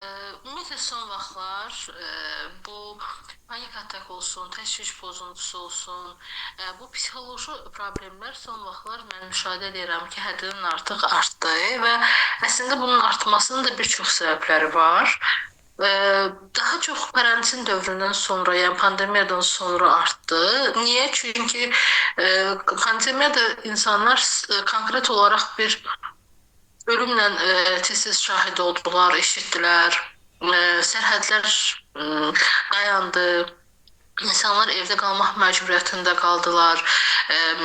Ümumiyyətlə son vaxtlar bu panik atak olsun, təşviş pozuntusu olsun, bu psixoloji problemlər son vaxtlar mən müşahidə edirəm ki, həddindən artıq artdı və əslində bunun artmasının da bir çox səbəbləri var. Daha çox karantin dövründən sonra, yəni pandemiyadan sonra artdı. Niyə? Çünki pandemiyada insanlar konkret olaraq bir ölümlə tez-tez şahid oldular, eşitdilər. Sərhədlər dayandı. İnsanlar evdə qalmaq məcburiyyətində qaldılar.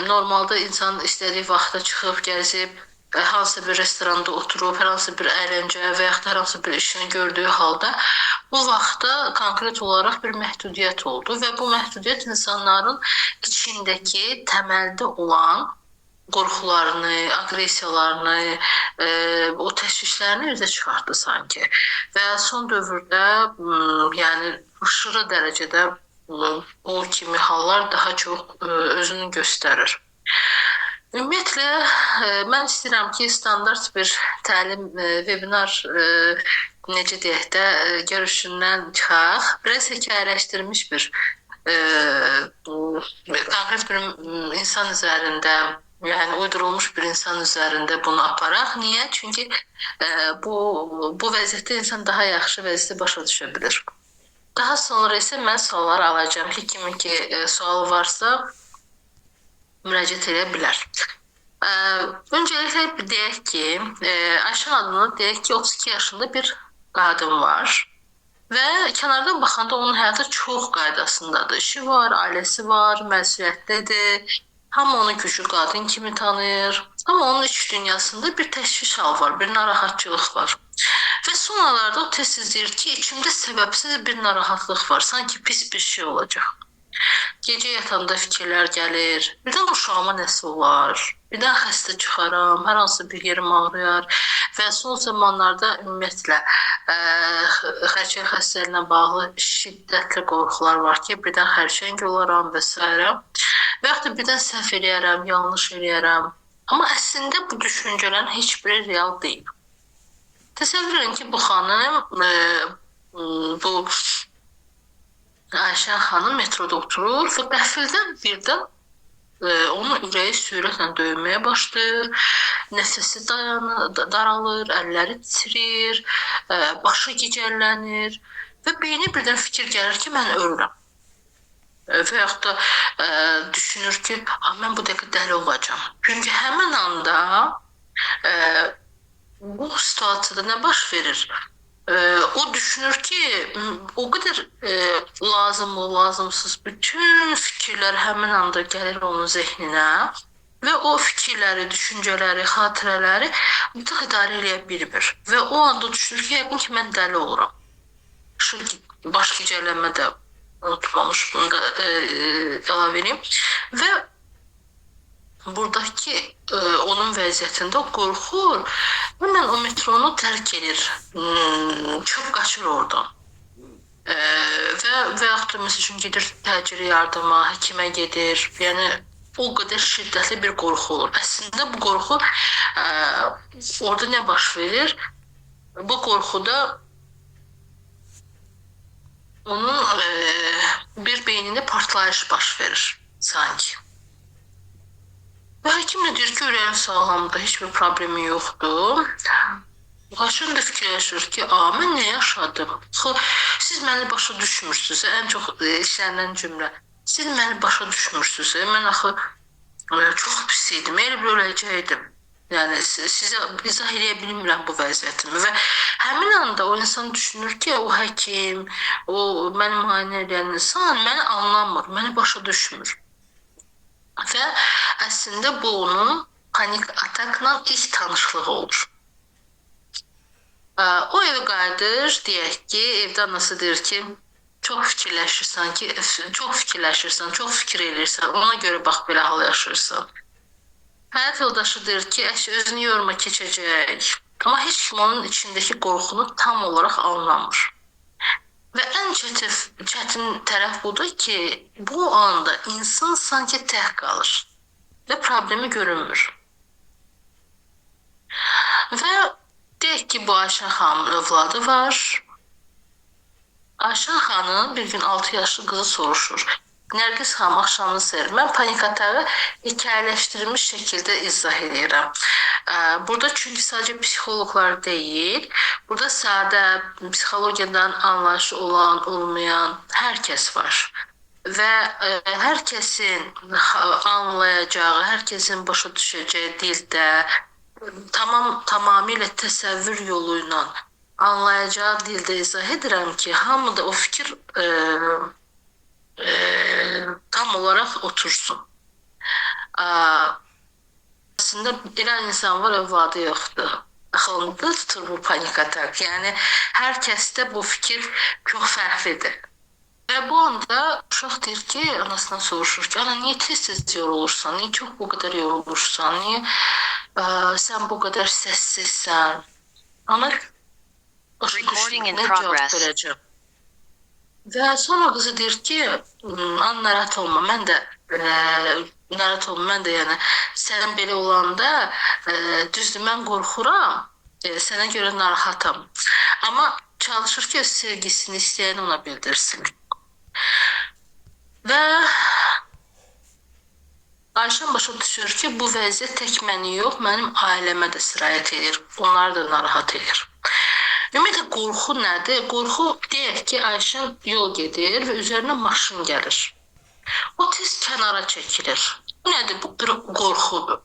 Normalda insan istədiyi vaxtda çıxıb, gəzib, hansısa bir restoranda oturub, hər hansı bir əyləncə və yaxud da hər hansı bir işini gördüyü halda bu vaxtda konkret olaraq bir məhdudiyyət oldu və bu məhdudiyyət insanların içindəki təməldə olan qorxularını, aqressiyalarını, o təşvişlərini üzə çıxartdı sanki. Və son dövrdə, yəni aşırı dərəcədə o kimi hallar daha çox özünü göstərir. Ümumiyyətlə, mən istəyirəm ki, standart bir təlim, webinar, necə deyək də, görüşündən çıxaq. Biraz hekayələşdirilmiş bir konkret bir insan üzərində, yəni uydurulmuş bir insan üzərində bunu aparaq. Niyə? Çünki bu vəziyyətdə insan daha yaxşı vəziyyəti başa düşə bilir. Daha sonra isə mən suallar alacağım ki, kimin ki sualı varsa müraciət edə bilər. Öncəliklə deyək ki, Ayşən adını deyək ki, 32 yaşında bir qadın var. Və kənardan baxanda onun həyatı çox qaydasındadır. İşi var, ailəsi var, məsuliyyətlidir. Hamı onu güclü qadın kimi tanıyır. Amma onun iç dünyasında bir təşviş hal var, bir narahatçılıq var. Və sonralarda o tez-tez deyir ki, içimdə səbəbsiz bir narahatlıq var, sanki pis bir şey olacaq. Gecə yatanda fikirlər gəlir, birdən uşağıma nəsə olar, birdən xəstə çıxaram, hər hansı bir yerim ağrıyar və son zamanlarda ümumiyyətlə xərçəng xəstəliyinə bağlı şiddətli qorxular var ki, birdən xərçəng olaram və s. Və yaxud da birdən səhv eləyərəm, yanlış eləyərəm. Amma əslində bu düşüncələrin heç biri real deyil. Təsəvvür edin ki, bu xanım, bu Ayşən xanım metroda oturur və qəfildən birdən onun ürəyi sürətlə döyməyə başlayır, nəfəsi daralır, əlləri titrəyir, başı gicəllənir və beyni birdən fikir gəlir ki, mən ölürəm. Və yaxud da düşünür ki, mən bu dəqiqə dəli olacağam. Çünki həmin anda bu situasiyada nə baş verir? O düşünür ki, o qədər lazımlı, lazımsız bütün fikirlər həmin anda gəlir onun zehninə və o fikirləri, düşüncələri, xatirələri mütləq idarə eləyə bilmir. Və o anda düşünür ki, yəqin ki, mən dəli oluram. Şu baş gicəllənmə də unutmamış, bunu da əlavə edeyim. Və buradakı onun vəziyyətində qorxur, hemen o metronu tərk edir, çöp qaçır oradan. Və yaxud da məsəl üçün gedir təcili yardıma, həkimə gedir. Yəni o qədər şiddətli bir qorxu olur. Əslində bu qorxu orada nə baş verir? Bu qorxuda onun bir beynində partlayış baş verir sanki. Və həkim də deyir ki, ürəyim sağlamdır, heç bir problemi yoxdur. Ayşən də fikirləşir ki, mən nə yaşadım? Siz məni başa düşmürsünüz, ən çox işlənən cümlə. Siz məni başa düşmürsünüz, mən axı çox pis idim, elə bir öləcəkdim. Yəni, sizə izah edə bilmirəm bu vəziyyətimi. Və həmin anda o insan düşünür ki, o həkim, o məni müayinə edən insan məni anlamır, məni başa düşmür. Və əslində bu onun panik atakla ilk tanışlığı olur. O evə qayıdır, deyək ki, evdə anası deyir ki, çox fikirləşirsən, çox fikir eləyirsən, ona görə bax belə hal yaşayırsan. Həyat yoldaşı deyir ki, özünü yorma, keçəcək. Amma heç kim onun içindəki qorxunu tam olaraq anlamır. Və ən çətin tərəf budur ki, bu anda insan sanki tək qalır və problemi görünmür. Və deyək ki, bu Ayşən xanımın övladı var Ayşən xanım bir gün 6 yaşlı qızı soruşur. Nərgiz xanım axşamını sevir. Mən panik atağı hekayələşdirilmiş şəkildə izah edirəm. Burada çünki sadəcə psixoloqlar deyil, burada sadə psixologiyadan anlayışı olan, olmayan hər kəs var. Və hər kəsin anlayacağı, hər kəsin başa düşəcəyi dildə tamamilə təsəvvür yolu ilə anlayacağı dildə izah edirəm ki, hamıda o fikir tam olaraq otursun. Aslında elə insan var, övladı yoxdur. Axılında tutur bu panik atak. Yəni, hər kəsdə bu fikir çox fərqlidir. Və bu anda uşaq deyir ki, anasından soruşur ki, ana niyə tez-tez yorulursan, niyə çox bu qədər yorulursan, niyə sən bu qədər səssizsən? Ana Recording in progress. verəcəm. Və sonra qızı deyir ki, an narahat olma, mən də narahat olma, mən də yəni sən belə olanda düzdür, mən qorxuram, sənə görə narahatam. Amma çalışır ki, öz sevgisini istəyəni ona bildirsin. Və Ayşən başa düşür ki, bu vəziyyət tək məni yox, mənim ailəmə də sirayət edir. Onları da narahat edir. Ümumiyyətlə, qorxu nədir? Qorxu, deyək ki, Ayşən yol gedir və üzərinə maşın gəlir. O tez kənara çəkilir. Bu nədir? Bu bir qorxudur.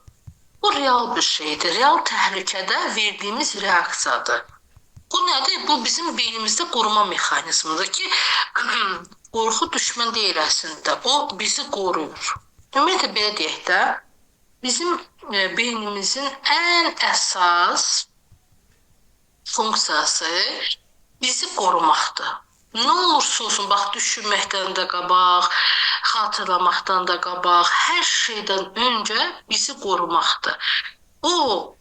Bu real bir şeydir. Real təhlükədə verdiyimiz reaksiyadır. Bu nədir? Bu bizim beynimizdə qoruma mexanizmidir ki, qorxu düşmən deyil əslində. O bizi qoruyur. Ümumiyyətlə, belə deyək də, bizim beynimizin ən əsas funksiyası bizi qorumaqdır. Nə olursa olsun, bax, düşünməkdən də qabaq, xatırlamaqdan da qabaq, hər şeydən öncə bizi qorumaqdır. O,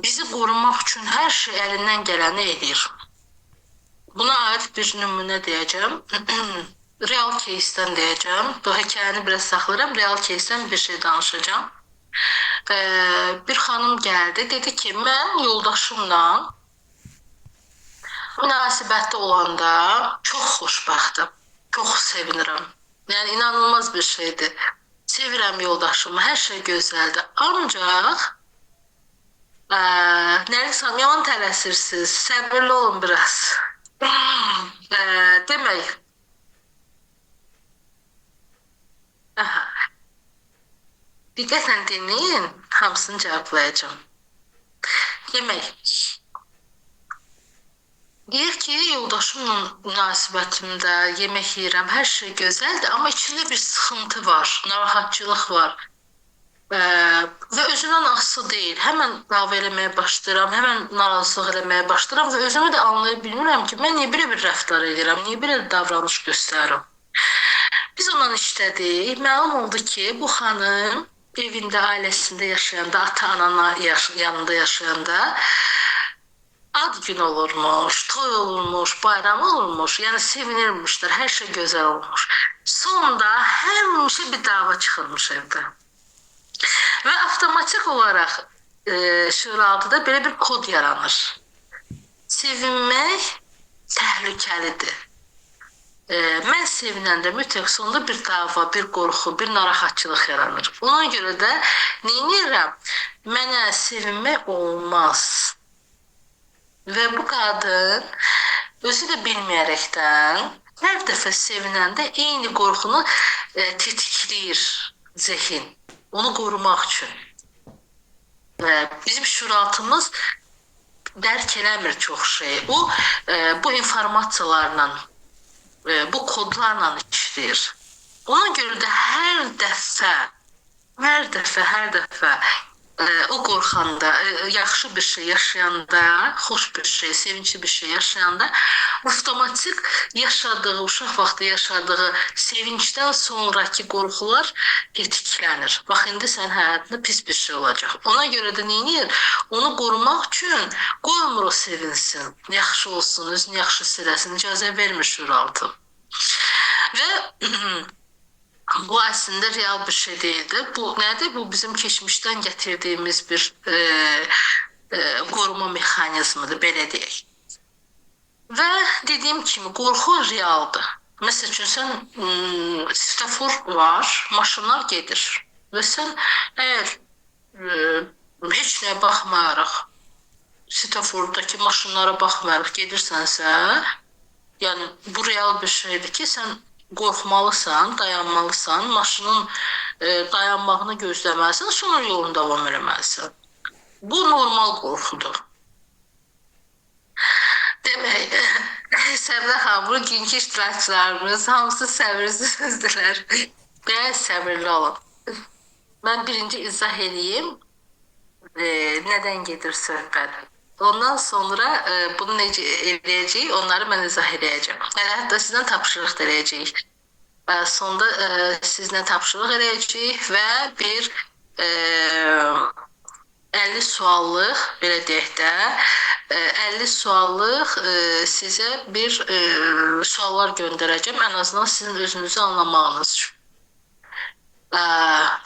bizi qorumaq üçün hər şey əlindən gələni edir. Buna aid bir nümunə deyəcəm. Real case-dən deyəcəm. Bu hekayəni biraz saxlayıram. Real case-dən bir şey danışacağım. Bir xanım gəldi, dedi ki, mən yoldaşımla münasibətdə olanda çox xoşbəxtəm, çox sevinirəm. Yəni, inanılmaz bir şeydir. Sevirəm yoldaşımı, hər şey gözəldir. Ancaq, Nərgiz xanım, yaman tələsirsiniz, səbirli olun biraz. Demək, diqqətlə dinləyin, hamısını cavablayacağım. Demək, deyir ki, yoldaşımla münasibətimdə yemək yeyirəm, hər şey gözəldir, amma içində bir sıxıntı var, narahatçılıq var. Və özümdən asılı deyil. Həmən dava eləməyə başlayıram, həmən narazılıq eləməyə başlayıram və özümü də anlaya bilmirəm ki, mən niyə belə bir rəftar edirəm, niyə belə davranış göstərirəm. Biz ondan işlədik. Məlum oldu ki, bu xanım evində, ailəsində yaşayanda, ata-ananın yanında yaşayanda ad gün olurmuş, toy olurmuş, bayram olurmuş, yəni sevinirmişlər, hər şey gözəl olmuş. Sonda həmişə bir dava çıxırmış evdə. Və avtomatik olaraq şüuraltıda belə bir kod yaranır. Sevinmək təhlükəlidir. Mən sevinəndə mütləq sonunda bir dava, bir qorxu, bir narahatçılıq yaranır. Ona görə də neyinirəm? Mənə sevinmək olmaz. Və bu qadın özü də bilməyərəkdən hər dəfə sevinəndə eyni qorxunu tetikləyir zehin. Onu qorumaq üçün. Bizim şüuraltımız dərk eləmir çox şey. O, bu informasiyalarla, bu kodlarla işləyir. Ona görə də hər dəfə o qorxanda, yaxşı bir şey yaşayanda, xoş bir şey, sevinçli bir şey yaşayanda avtomatik yaşadığı, uşaq vaxtı yaşadığı sevincdən sonraki qorxular tetiklənir. Bax, indi sənin həyatında pis bir şey olacaq. Ona görə də neyinir? Onu qorumaq üçün qoymur o sevinsin, yaxşı olsun, özünü yaxşı siləsin, icazə vermir şüuraltı. Və bu əslində real bir şey deyildir. Bu nədir? Bu bizim keçmişdən gətirdiyimiz bir qoruma mexanizmidir, belə deyək. Və dediyim kimi qorxu realdır. Məsəl üçün sən svetofor var, maşınlar gedir və sən əgər heç nəyə baxmayaraq svetofordakı maşınlara baxmayaraq gedirsənsə, yəni bu real bir şeydir ki, sən qorxmalısan, dayanmalısan, maşının dayanmağını gözləməlisən, sonra yolunu davam etməlisən. Bu normal qorxudur. Demək, Səblə xanım, bugünkü iştirakçılarımız hamısı səbirsizdirlər. Biraz səbirli olun. Mən birinci izah edeyim, nədən gedir söhbət. Ondan sonra bunu necə edəcəyik, onları mən izah edəcəm. Hətta sizdən tapşırıq da edəcəyik. Sonda sizlə tapşırıq edəcəyik və bir 50 suallıq, belə deyək də, 50 suallıq sizə bir suallar göndərəcəm, ən azından sizin özünüzü anlamağınız üçün.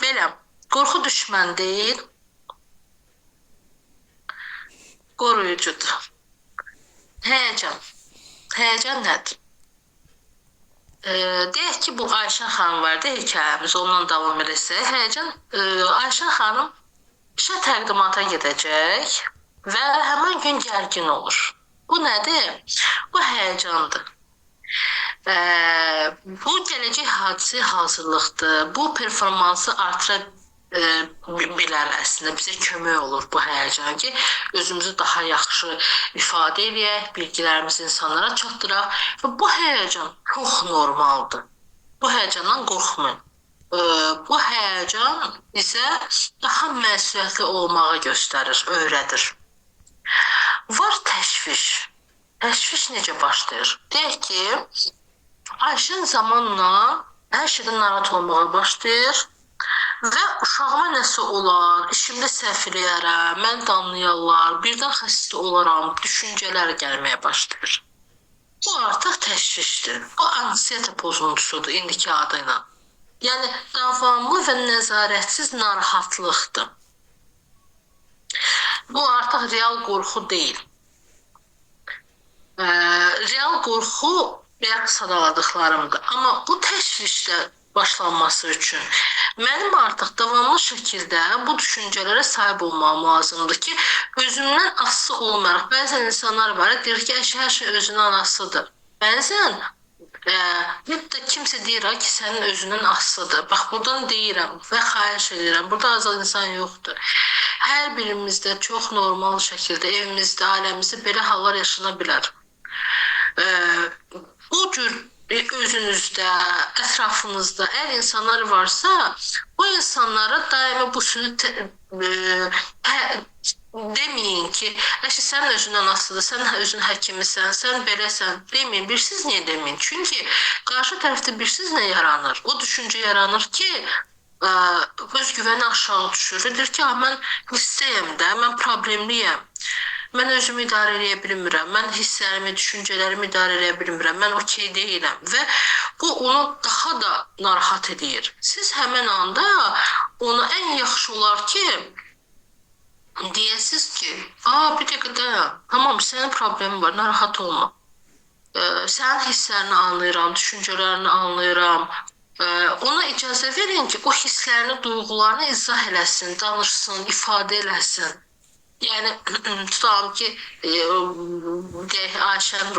Belə, qorxu düşmən deyil, qoruyucudur. Həyəcan. Həyəcan nədir? Deyək ki, bu Ayşən xanım var da hekayəmiz, ondan davam edəsək. Həyəcan, Ayşən xanım işə təqdimata gedəcək və həmin gün gərgin olur. Bu nədir? Bu həyəcandır. Bu gələcək hadisə hazırlıqdır. Bu performansı artıra bilər əslində. Bizə kömək olur bu həyəcan ki, özümüzü daha yaxşı ifadə edək, bilgilərimizi insanlara çatdıraq. Və bu həyəcan çox normaldır. Bu həyəcandan qorxmayın. Bu həyəcan bizə daha məsuliyyətli olmağı göstərir, öyrədir. Var təşviş. Təşviş necə başlayır? Deyək ki, Ayşən zamanla hər şeydən narahat olmağa başlayır və uşağıma nəsə olar, işimdə səhv eləyərəm, mən danlayarlar, birdən xəstə olaram, düşüncələr gəlməyə başlayır. Bu artıq təşvişdir. Bu anksiyeta pozuntusudur indiki adı ilə. Yəni, davamlı və nəzarətsiz narahatlıqdır. Bu artıq real qorxu deyil. Real qorxu bayaq sadaladıqlarımdır. Amma bu təşvişlə başlanması üçün mənim artıq davamlı şəkildə bu düşüncələrə sahib olmam lazımdır ki, özümdən asılı olmayaraq. Bəzən insanlar var, deyir ki, hər şey özünün anasıdır. Bəzən hətta kimsə deyir ki, sənin özünün asılıdır. Bax, buradan deyirəm və xahiş edirəm. Burada azad insan yoxdur. Hər birimizdə çox normal şəkildə evimizdə, ailəmizdə belə hallar yaşana bilər. Bu cür özünüzdə, ətrafınızda əgər insanlar varsa, o insanlara daima bu sözü deməyin ki, sən özündən asılıdır, sən özün həkimisən, sən beləsən, deməyin. Birsiz niyə deməyin? Çünki qarşı tərəfdə birsiz nə yaranır? O düşüncə yaranır ki, öz güvəni aşağı düşür. Deyir ki, mən hissəyəm də, mən problemliyəm. Mən özümü idarə edə bilmirəm. Mən hisslərimi, düşüncələrimi idarə edə bilmirəm. Mən okey deyiləm və bu onu daha da narahat edir. Siz həmin anda ona ən yaxşı olar ki, deyəsiz ki, bir dəqiqə dayan. Tamam, sənin problemin var, narahat olma. Sənin hisslərini anlayıram, düşüncələrini anlayıram. Ona icazə verin ki, o hisslərini, duyğularını izah eləsin, danışsın, ifadə eləsin. Yəni, tutalım ki, Ayşən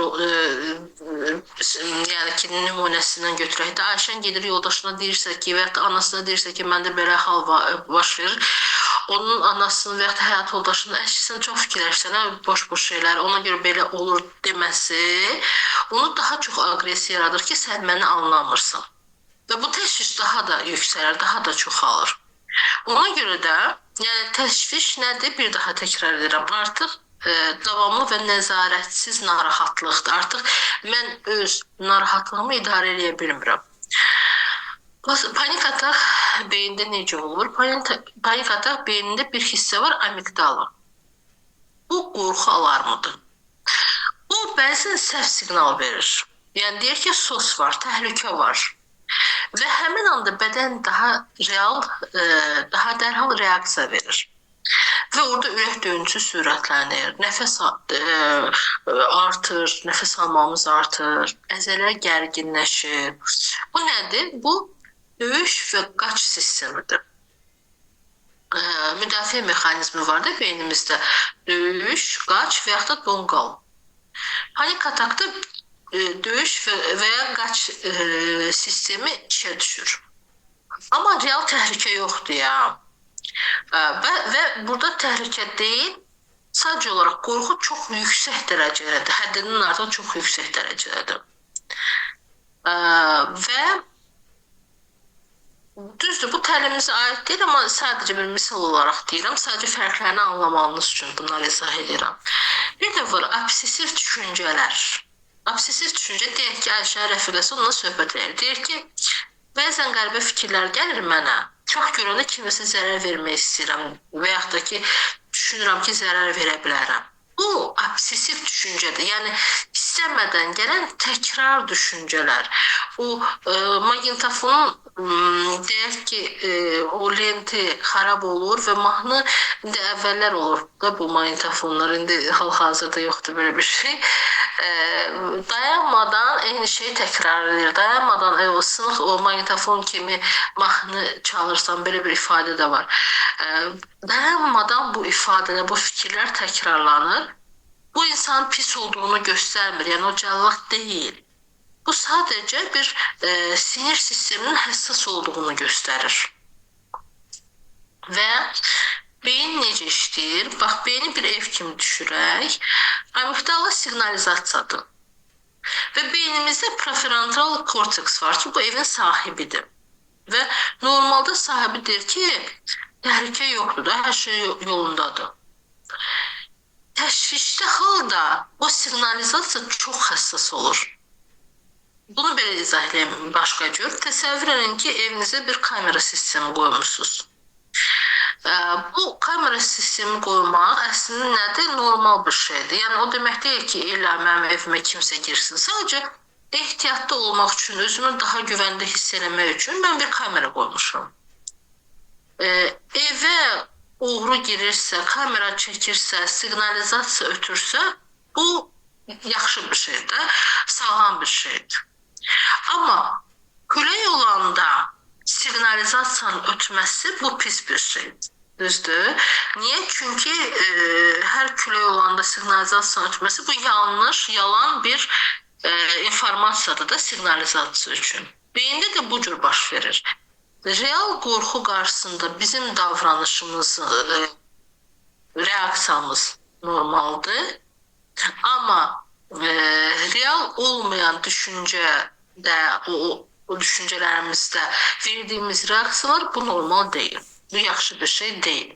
yəni ki, nümunəsindən götürək də, Ayşən gedir yoldaşına deyirsə ki, və ya anasına deyirsə ki, məndə belə hal baş verir. Onun anasının və ya həyat yoldaşının sən çox fikirləşsən, boş-boş şeylər, ona görə belə olur deməsi, onu daha çox aqressiya yaradır ki, sən məni anlamırsan. Və bu təşviş daha da yüksələr, daha da çoxalır. Ona görə də, yəni təşviş nədir? Bir daha təkrar edirəm. Artıq davamlı və nəzarətsiz narahatlıqdır. Artıq mən öz narahatlığımı idarə edə bilmirəm. Panik atak beyində necə olur? Panik atak beynində bir hissə var, amigdala. Bu qorxu alarmıdır. Bu bəzən səhv siqnal verir. Yəni deyir ki, sos var, təhlükə var. Və həmin anda bədən daha real, daha dərhal reaksiya verir. və orada ürək döyüntüsü sürətlənir, nəfəs artır, nəfəs almamız artır, əzələr gərginləşir. Bu nədir? Bu döyüş və qaç sistemidir. Müdafiə mexanizmi var da beynimizdə. Döyüş, qaç və yaxud da donqal. Panik atakda döyüş və ya qaç sistemi işə düşür. Amma real təhlükə yoxdur ya. Və burada təhlükə deyil, sadəcə olaraq qorxu çox yüksək dərəcədədir. Həddindən artıq çox yüksək dərəcədədir. Və düzdür, bu təlimimizə aid deyil, amma sadəcə bir misal olaraq deyirəm. Sadəcə fərqlərini anlamanız üçün bunları izah edirəm. Bir də var, obsessiv düşüncələr. Obsessiv düşüncə, deyək ki, Ayşə rəfiqəsi onunla söhbət edir. Deyir ki, bəzən qəribə fikirlər gəlir mənə. Çox görəndə kimisə zərər vermək istəyirəm və yaxud da ki, düşünürəm ki, zərər verə bilərəm. Bu, obsessiv düşüncədir. Yəni, istəmədən gələn təkrar düşüncələr. O, maqnitofonun, deyək ki, o lenti xarab olur və mahnı əvvəllər olur da bu maqnitofonlar. İndi hal-hazırda yoxdur belə bir şey. Dayanmadan eyni şey təkrar edir. Dayanmadan o sınıq o maqnitofon kimi mahnı çalırsan, belə bir ifadə də var. Dayanmadan bu ifadələr, bu fikirlər təkrarlanır. Bu insanın pis olduğunu göstərmir, yəni o cəllad deyil. Bu sadəcə bir sinir sisteminin həssas olduğunu göstərir. Və beyin necə işləyir? Bax, beyni bir ev kimi düşürək. Amigdala siqnalizasiyadır. Və beynimizdə prefrontal korteks var ki, bu evin sahibidir. Və normalda sahibi deyir ki, təhlükə yoxdur da, hər şey yolundadır. Təşvişli halda o siqnalizasiya çox həssas olur. Bunu belə izah edeyim başqa cür. Təsəvvür edin ki, evinizə bir kamera sistemi qoymuşsunuz. Bu kamera sistemi qoymaq əslində nədir? Normal bir şeydir. Yəni, o demək deyil ki, illa mənim evimə kimsə girsin. Sadəcə ehtiyatlı olmaq üçün, özümü daha güvəndə hiss eləmək üçün mən bir kamera qoymuşum. Evə uğru girirsə, kamera çəkirsə, siqnalizasiya ötürsə, bu yaxşı bir şeydir, sağlam bir şeydir. Amma külək olanda siqnalizasiyanın ötməsi bu pis bir şeydir. Düzdür? Niyə? Çünki hər külək olanda siqnalizasiyanın ötməsi bu yanlış, yalan bir informasiyadır da siqnalizasiya üçün. Beyində də bu cür baş verir. Real qorxu qarşısında bizim davranışımız, reaksiyamız normaldır. Amma real olmayan düşüncədə, o düşüncələrimizdə verdiyimiz reaksiyalar bu normal deyil. Bu yaxşı bir şey deyil.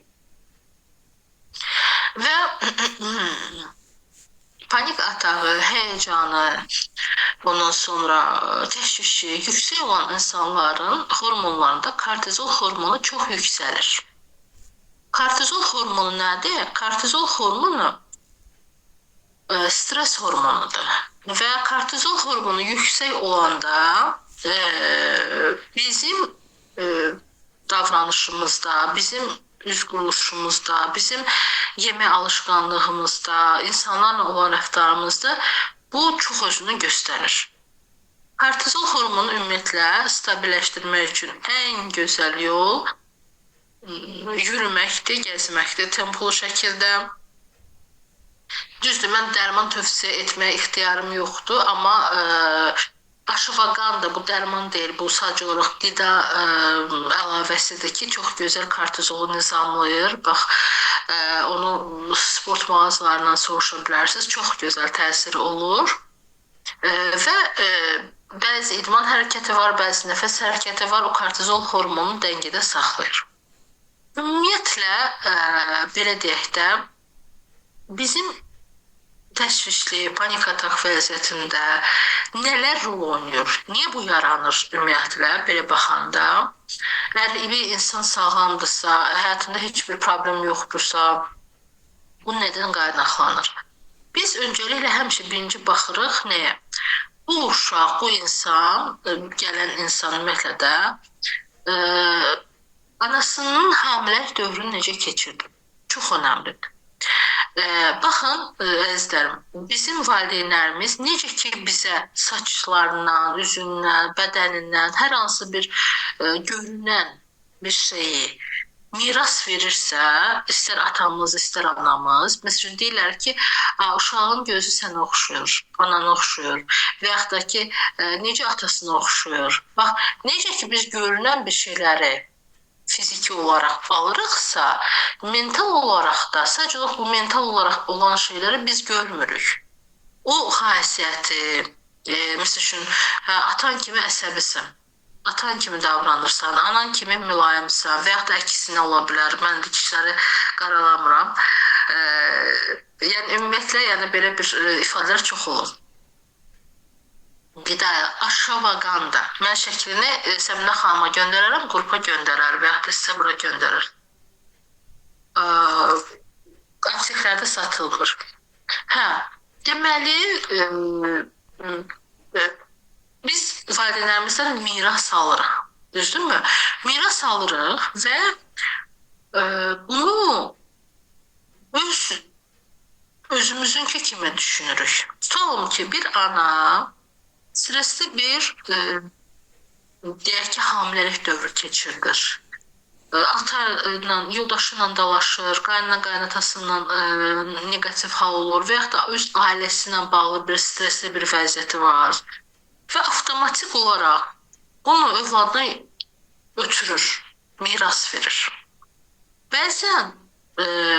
Və panik atağı, həyəcanı, ondan sonra təşvişi yüksək olan insanların hormonlarında kortizol hormonu çox yüksəlir. Kortizol hormonu nədir? Kortizol hormonu stres hormonudur. Və kortizol hormonu yüksək olanda bizim davranışımızda, bizim üz quruluşumuzda, bizim yemək alışqanlığımızda, insanlarla olan rəftarımızda bu çox özünü göstərir. Kortizol hormonu ümumiyyətlə stabilləşdirmək üçün ən gözəl yol yürüməkdir, gəzməkdir, tempolu şəkildə. Düzdür, mən dərman tövsiyə etməyə ixtiyarım yoxdur, amma aşıvaqan da bu dərman deyil, bu sadəcə olaraq qida əlavəsidir ki, çox gözəl kortizolu nizamlayır. Bax, onu sport mağazalarından soruşa bilərsiniz, çox gözəl təsiri olur. Və bəzi idman hərəkəti var, bəzi nəfəs hərəkəti var, o kortizol hormonunu dəngədə saxlayır. Ümumiyyətlə, belə deyək də, bizim təşvişli, panik atak vəziyyətində nələr rol oynayır? Niyə bu yaranır ümumiyyətlə, belə baxanda? Əgər bir insan sağlamdırsa, həyatında heç bir problem yoxdursa, bu nədən qaynaqlanır? Biz öncəliklə həmişə birinci baxırıq nəyə? Bu uşaq, bu insan, gələn insan ümumiyyətlə də anasının hamiləlik dövrünü necə keçirdi? çox önəmlidir. Baxın, əzizlərim, bizim valideynlərimiz necə ki bizə saçlarından, üzündən, bədənindən hər hansı bir görünən bir şeyi miras verirsə, istər atamız, istər anamız, məsələn deyirlər ki, uşağın gözü sənə oxşuyur, anana oxşuyur və yaxud da ki, necə atasına oxşuyur. Bax, necə ki biz görünən bir şeyləri fiziki olaraq alırıqsa, mental olaraq da, sadəcə bu mental olaraq olan şeyləri biz görmürük. O xasiyyəti, məsəl üçün, atan kimi əsəbisən, atan kimi davranırsan, anan kimi mülayimsən və yaxud da əksinə ola bilər. Mən dikişləri qaralamıram. Yəni, ümumiyyətlə, belə bir ifadələr çox olur. Qidaya, aşavaganda. Mən şəklini Səminə xanıma göndərərəm, qrupa göndərər və yaxud da sizə bura göndərər. Apteklərdə satılır. Deməli, biz valideynlərimizdən miras alırıq. Düzdürmü? Miras alırıq və bunu özümüzünki kimi düşünürük. Tutalım ki, bir ana stresli bir, deyək ki, hamiləlik dövrü keçirdir. Ata ilə, yoldaşı ilə dalaşır, qaynana qaynatasından negativ hal olur və yaxud da öz ailəsi ilə bağlı bir stresli bir vəziyyəti var. Və avtomatik olaraq bunu övladına ötürür, miras verir. Bəzən,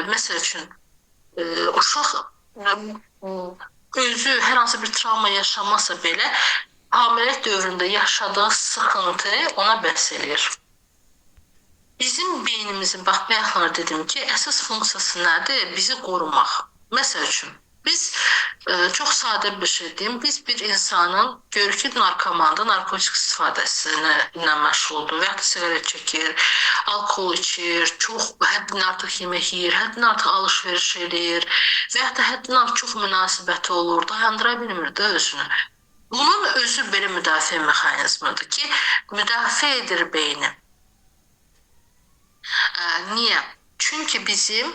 məsəl üçün, uşaq özü hər hansı bir travma yaşamasa belə, hamiləlik dövründə yaşadığı sıxıntı ona bəs eləyir. Bizim beynimizin, bax, bayaqlar dedim ki, əsas funksiyası nədir? Bizi qorumaq. Məsəl üçün, biz, çox sadə bir şey deyim, biz bir insanın görürük ki, narkomanda narkotik istifadəsinə məşğuldur və ya da sigaret çəkir, alkohol içir, çox həddindən artıq yemək yeyir, həddindən artıq alış-veriş edir və ya da həddindən artıq çox münasibəti olur, dayandıra bilmir də özünü. Bunun özü belə müdafiə mexanizmidir ki, müdafiə edir beyni. Niyə? Çünki bizim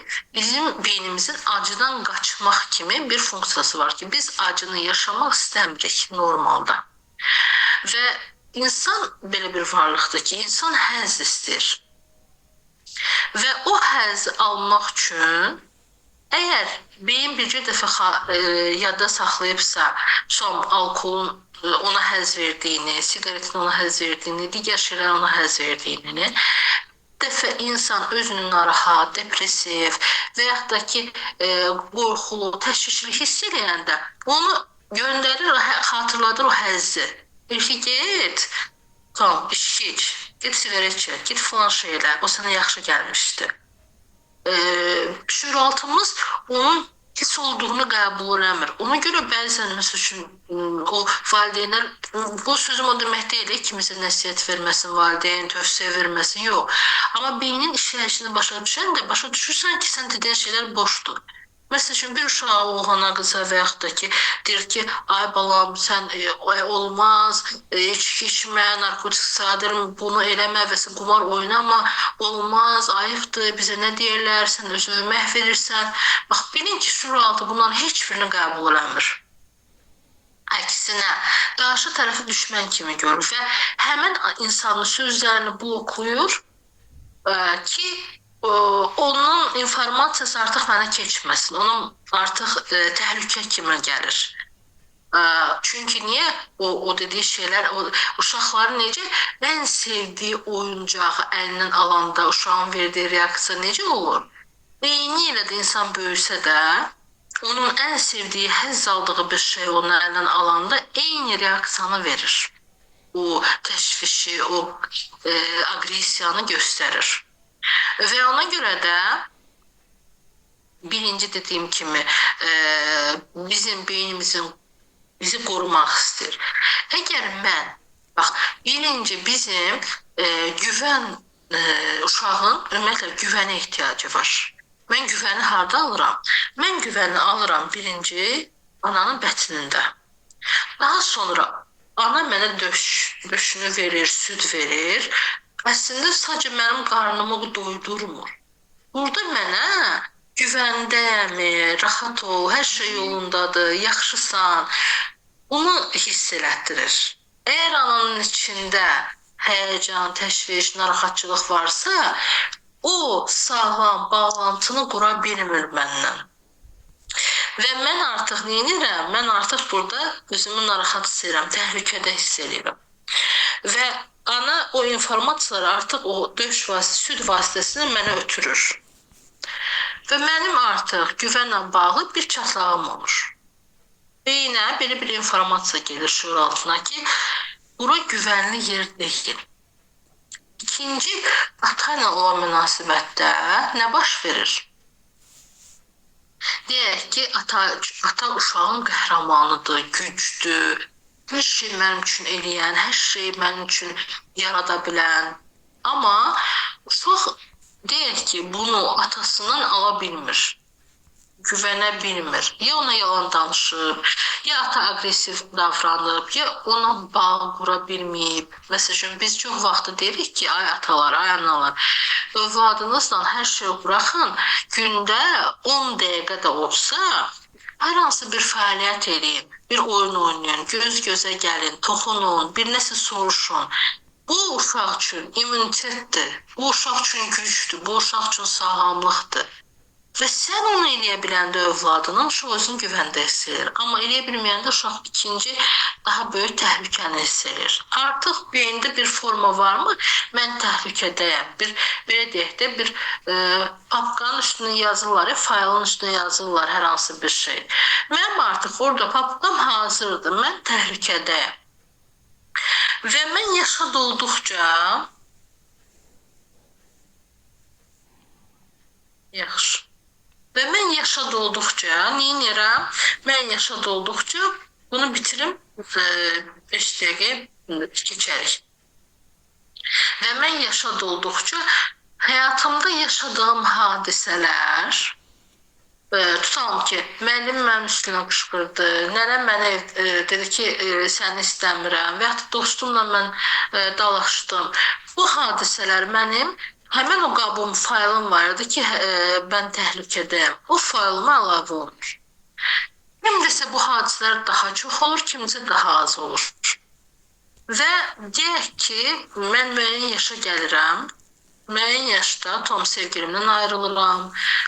beynimizin acıdan qaçmaq kimi bir funksiyası var ki, biz acını yaşamaq istəmirik normalda. Və insan belə bir varlıqdır ki, insan həzz istəyir. Və o həzzi almaq üçün, əgər beyin bircə dəfə yadda saxlayıbsa, alkolun ona həzz verdiyini, sigaretin ona həzz verdiyini, digər şeylər ona həzz verdiyini, dəfə insan özünü narahat, depressiv və yaxud da ki, qorxulu, təşvişli hiss eləyəndə onu göndərir, xatırladır o həzzi. Bir ki, get, işi iç, get sigaret çək, get filan şeylər, o sənə yaxşı gəlmişdi. Şüuraltımız onun hiss olduğunu qəbul eləmir. Ona görə bəzən, məsəl üçün, o valideynlər, bu sözüm o demək deyil, kimizə nəsiyyət verməsin, valideyn, tövsiyə verməsin, yox. Amma beynin işləyişini başa düşən də, başa düşürsən ki, sən dediyin şeylər boşdur. Məsəl üçün, bir uşağı oğlana qıza və yaxud da ki, deyir ki, ay balam, sən olmaz, içki içmə, narkotik sadir, bunu eləmə və sən qumar oynama, olmaz, ayıbdır, bizə nə deyirlər, sən özünü məhv edirsən. Bax, bilin ki, şüuraltı bunların heç birini qəbul eləmir. Əksinə, qarşı tərəfi düşmən kimi görür və həmin insanın sözlərini bloklayır ki, onun informasiyası artıq mənə keçməsin, onun artıq təhlükə kimi gəlir. Çünki niyə? O dediyi şeylər, uşaqların necə ən sevdiyi oyuncağı əlindən alanda uşağın verdiyi reaksiya necə olur? Beyni ilə də insan böyüsə də, onun ən sevdiyi, həzz aldığı bir şey onun əlindən alanda eyni reaksiyanı verir. O təşvişi, o aqresiyanı göstərir. Və ona görə də birinci dediyim kimi bizim beynimizin bizi qorumaq istəyir. Əgər mən, bax, birinci bizim uşağın ümumiyyətlə güvənə ehtiyacı var. Mən güvəni harda alıram? Mən güvəni alıram birinci ananın bətnində. Daha sonra ana mənə döşünü verir, süd verir. Əslində, sadəcə mənim qarnımı doydurmur. Burada mənə güvəndəyəmi, rahat ol, hər şey yolundadır, yaxşısan. Bunu hiss elətdirir. Əgər ananın içində həyəcan, təşviş, narahatçılıq varsa, o sağlam bağlantını qura bilmir məndən. Və mən artıq nə edirəm? Mən artıq burada özümü narahat hiss edirəm, təhlükədə hiss edirəm. Və ana o informasiyaları artıq o döş vasitəsi, süd vasitəsilə mənə ötürür. Və mənim artıq güvənlə bağlı bir çatlağım olur. Beyinə belə bir informasiya gelir şuur altına ki, bura güvənli yer deyil. İkinci, ata ilə olan münasibətdə nə baş verir? Deyək ki, ata uşağın qəhrəmanıdır, gücdür, hər şey mənim üçün eləyən, hər şey mənim üçün yarada bilən. Amma uşaq deyək ki, bunu atasından ala bilmir, güvənə bilmir. Ya ona yalan danışıb, ya ata agresiv davranıb, ya ona bağ qura bilməyib. Məsələn, biz çox vaxt deyirik ki, ay atalar, ay analar, övladınızla hər şey buraxın, gündə 10 dəqiqə də olsa, hər hansı bir fəaliyyət eləyin, bir oyun oynayın, göz-gözə gəlin, toxunun, bir nəsə soruşun. Bu uşaq üçün immunitetdir, bu uşaq üçün gücdür, bu uşaq üçün sağlamlıqdır. Və sən onu eləyə biləndə övladının uşaq özünü güvəndə hiss edir. Amma eləyə bilməyəndə uşaq ikinci daha böyük təhlükəni hiss edir. Artıq beyində bir forma varmı? Mən təhlükədəyəm. Belə deyək də, bir papkanın üstünə yazırlar, faylın üstünə yazırlar hər hansı bir şey. Mənim artıq orada papkam hazırdır, mən təhlükədəyəm. Və mən yaşad olduqca yaxşı. Və mən yaşad olduqca, neyinirəm? Mən yaşad olduqca bunu bitirim, 5 dəqiqə keçərik. Və mən yaşad olduqca həyatımda yaşadığım hadisələr, tutalım ki, müəllim mənim üstünə qışqırdı, nənəm mənə dedi ki, səni istəmirəm və ya dostumla mən dalaşdım. Bu hadisələr mənim həmin o qabım, faylım var idi ki, mən təhlükədəyəm. O faylıma əlavə olunur. Kimdəsə bu hadisələr daha çox olur, kimcə daha az olur. Və deyək ki, mən müəyyən yaşa gəlirəm. Müəyyən yaşda tam sevgilimdən ayrılıram,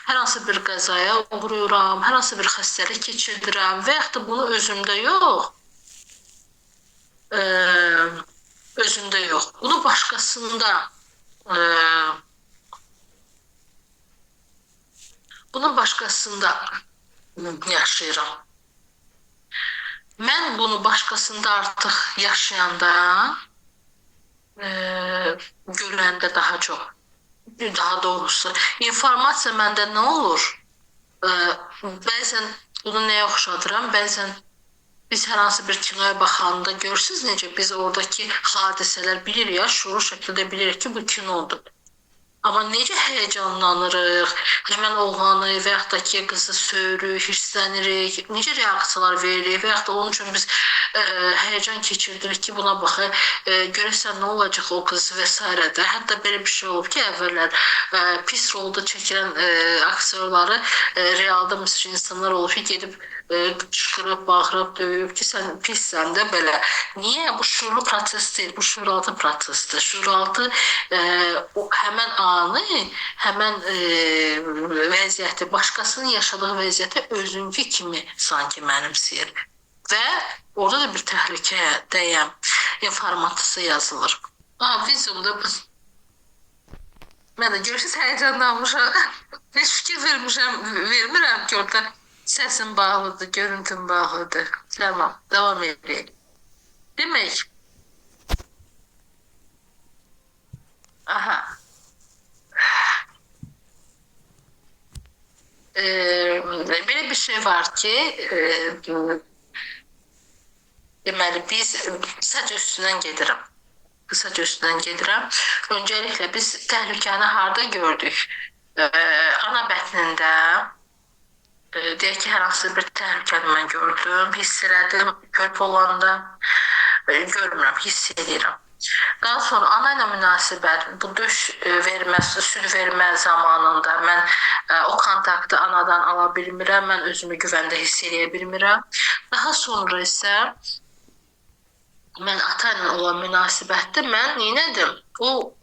hər hansı bir qəzaya uğrayıram, hər hansı bir xəstəlik keçirdirəm və yaxud da bunu özümdə yox, bunu başqasında yaşayıram. Mən bunu başqasında artıq yaşayanda, görəndə daha çox, daha doğrusu, informasiya məndə nə olur? Bəzən bunu nəyə oxşadıram? Bəzən biz hər hansı bir kinoya baxanda görürsünüz necə biz oradakı hadisələr bilirik ya, şuur şəkildə bilirik ki, bu kinodur. Amma necə həyəcanlanırıq, həmən oğlanı və yaxud da ki, qızı söyürük, hirslənirik, necə reaksiyalar veririk və yaxud da onun üçün biz həyəcan keçirdirik ki, buna baxaq, görəsən nə olacaq o qız və s. də. Hətta belə bir şey olub ki, əvvəllər pis rolda çəkilən aktyorları realda məsələn insanlar olub ki, gedib qışqırıb, bağırıb, döyüb ki, sən pissən də belə. Niyə? Bu şuurlu proses deyil, bu şuuraltı prosesdir. Şuuraltı həmən anı, həmən vəziyyəti, başqasının yaşadığı vəziyyəti özünkü kimi sanki mənimsəyir. Və orada da bir təhlükədəyəm informasiyası yazılır. Vizumda mən də görürsünüz həyəcanlanmışam. Heç fikir vermirəm ki, orada səsim bağlıdır, görüntüm bağlıdır. Tamam, devam edeyim. Demək, belə bir şey var ki, deməli, biz qısaca üstündən gedirəm. Öncəliklə biz təhlükəni harada gördük? Ana bətnində, deyək ki, hər hansı bir təhlükəni mən gördüm, hiss elədim, körp olanda, görmürəm, hiss edirəm. Daha sonra ana ilə münasibət, bu döş vermə, süd vermə zamanında mən o kontaktı anadan ala bilmirəm, mən özümü güvəndə hiss edə bilmirəm. Daha sonra isə mən ata ilə olan münasibətdə mən neylədim? O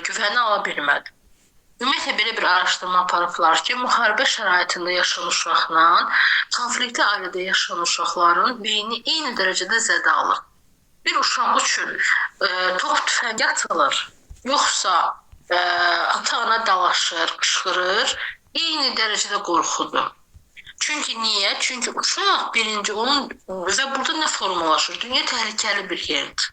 güvəni ala bilmədim. Ümumiyyətlə belə bir araşdırma aparıblar ki, müharibə şəraitində yaşayan uşaqla konfliktli ailədə yaşayan uşaqların beyni eyni dərəcədə zədə alır. Bir uşaq üçün top tüfəngi atılır, yoxsa ata-ana dalaşır, qışqırır, eyni dərəcədə qorxudur. Çünki niyə? Çünki uşaq birinci onun və burada nə formalaşır? Dünya təhlükəli bir yerdir.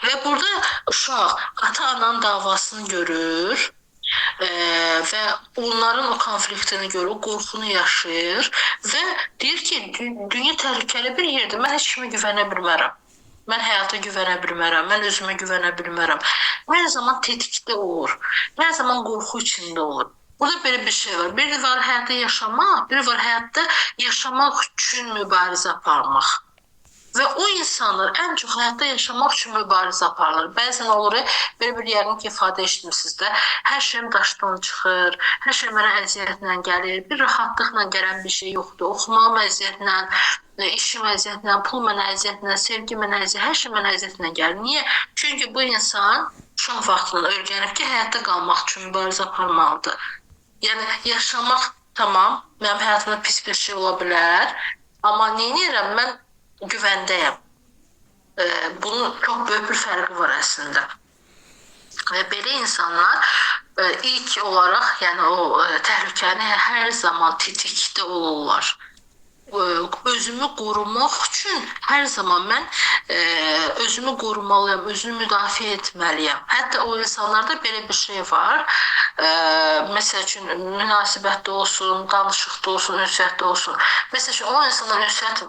Və burada uşaq ata-ananın davasını görür və onların o konfliktini görür, o qorxunu yaşayır və deyir ki, dünya təhlükəli bir yerdir, mən heç kimə güvənə bilmərəm. Mən həyata güvənə bilmərəm, mən özümə güvənə bilmərəm. Hər zaman tetikdə olur, hər zaman qorxu içində olur. Burada belə bir şey var. Biri var həyatda yaşamaq, biri var həyatda yaşamaq üçün mübarizə aparmaq. Və o insanlar ən çox həyatda yaşamaq üçün mübarizə aparırlar. Bəzən olur, belə bir yəqin ki, ifadə eşitmişsiniz də, hər şeyim daşdan çıxır, hər şey mənə əziyyətlə gəlir, bir rahatlıqla gələn bir şey yoxdur. Oxumağım əziyyətlə, işim əziyyətlə, pul mənə əziyyətlə, sevgi mənə əziyyətlə, hər şey mənə əziyyətlə gəlir. Niyə? Çünki bu insan uşaq vaxtında öyrənib ki, həyatda qalmaq üçün mübarizə aparmalıdır. Yəni, yaşamaq tamam, mənim həyatımda pis bir şey ola bilər, amma neynirəm? Mən güvəndəyəm. Bunun çox böyük bir fərqi var əslində. Və belə insanlar ilk olaraq, yəni o təhlükəni hər zaman tetikdə olurlar. Özümü qorumaq üçün hər zaman mən özümü qorumalıyam, özümü müdafiə etməliyəm. Hətta o insanlarda belə bir şey var. Məsəl üçün, münasibətdə olsun, danışıqda olsun, ünsiyyətdə olsun. Məsəl üçün, o insanlar ünsiyyət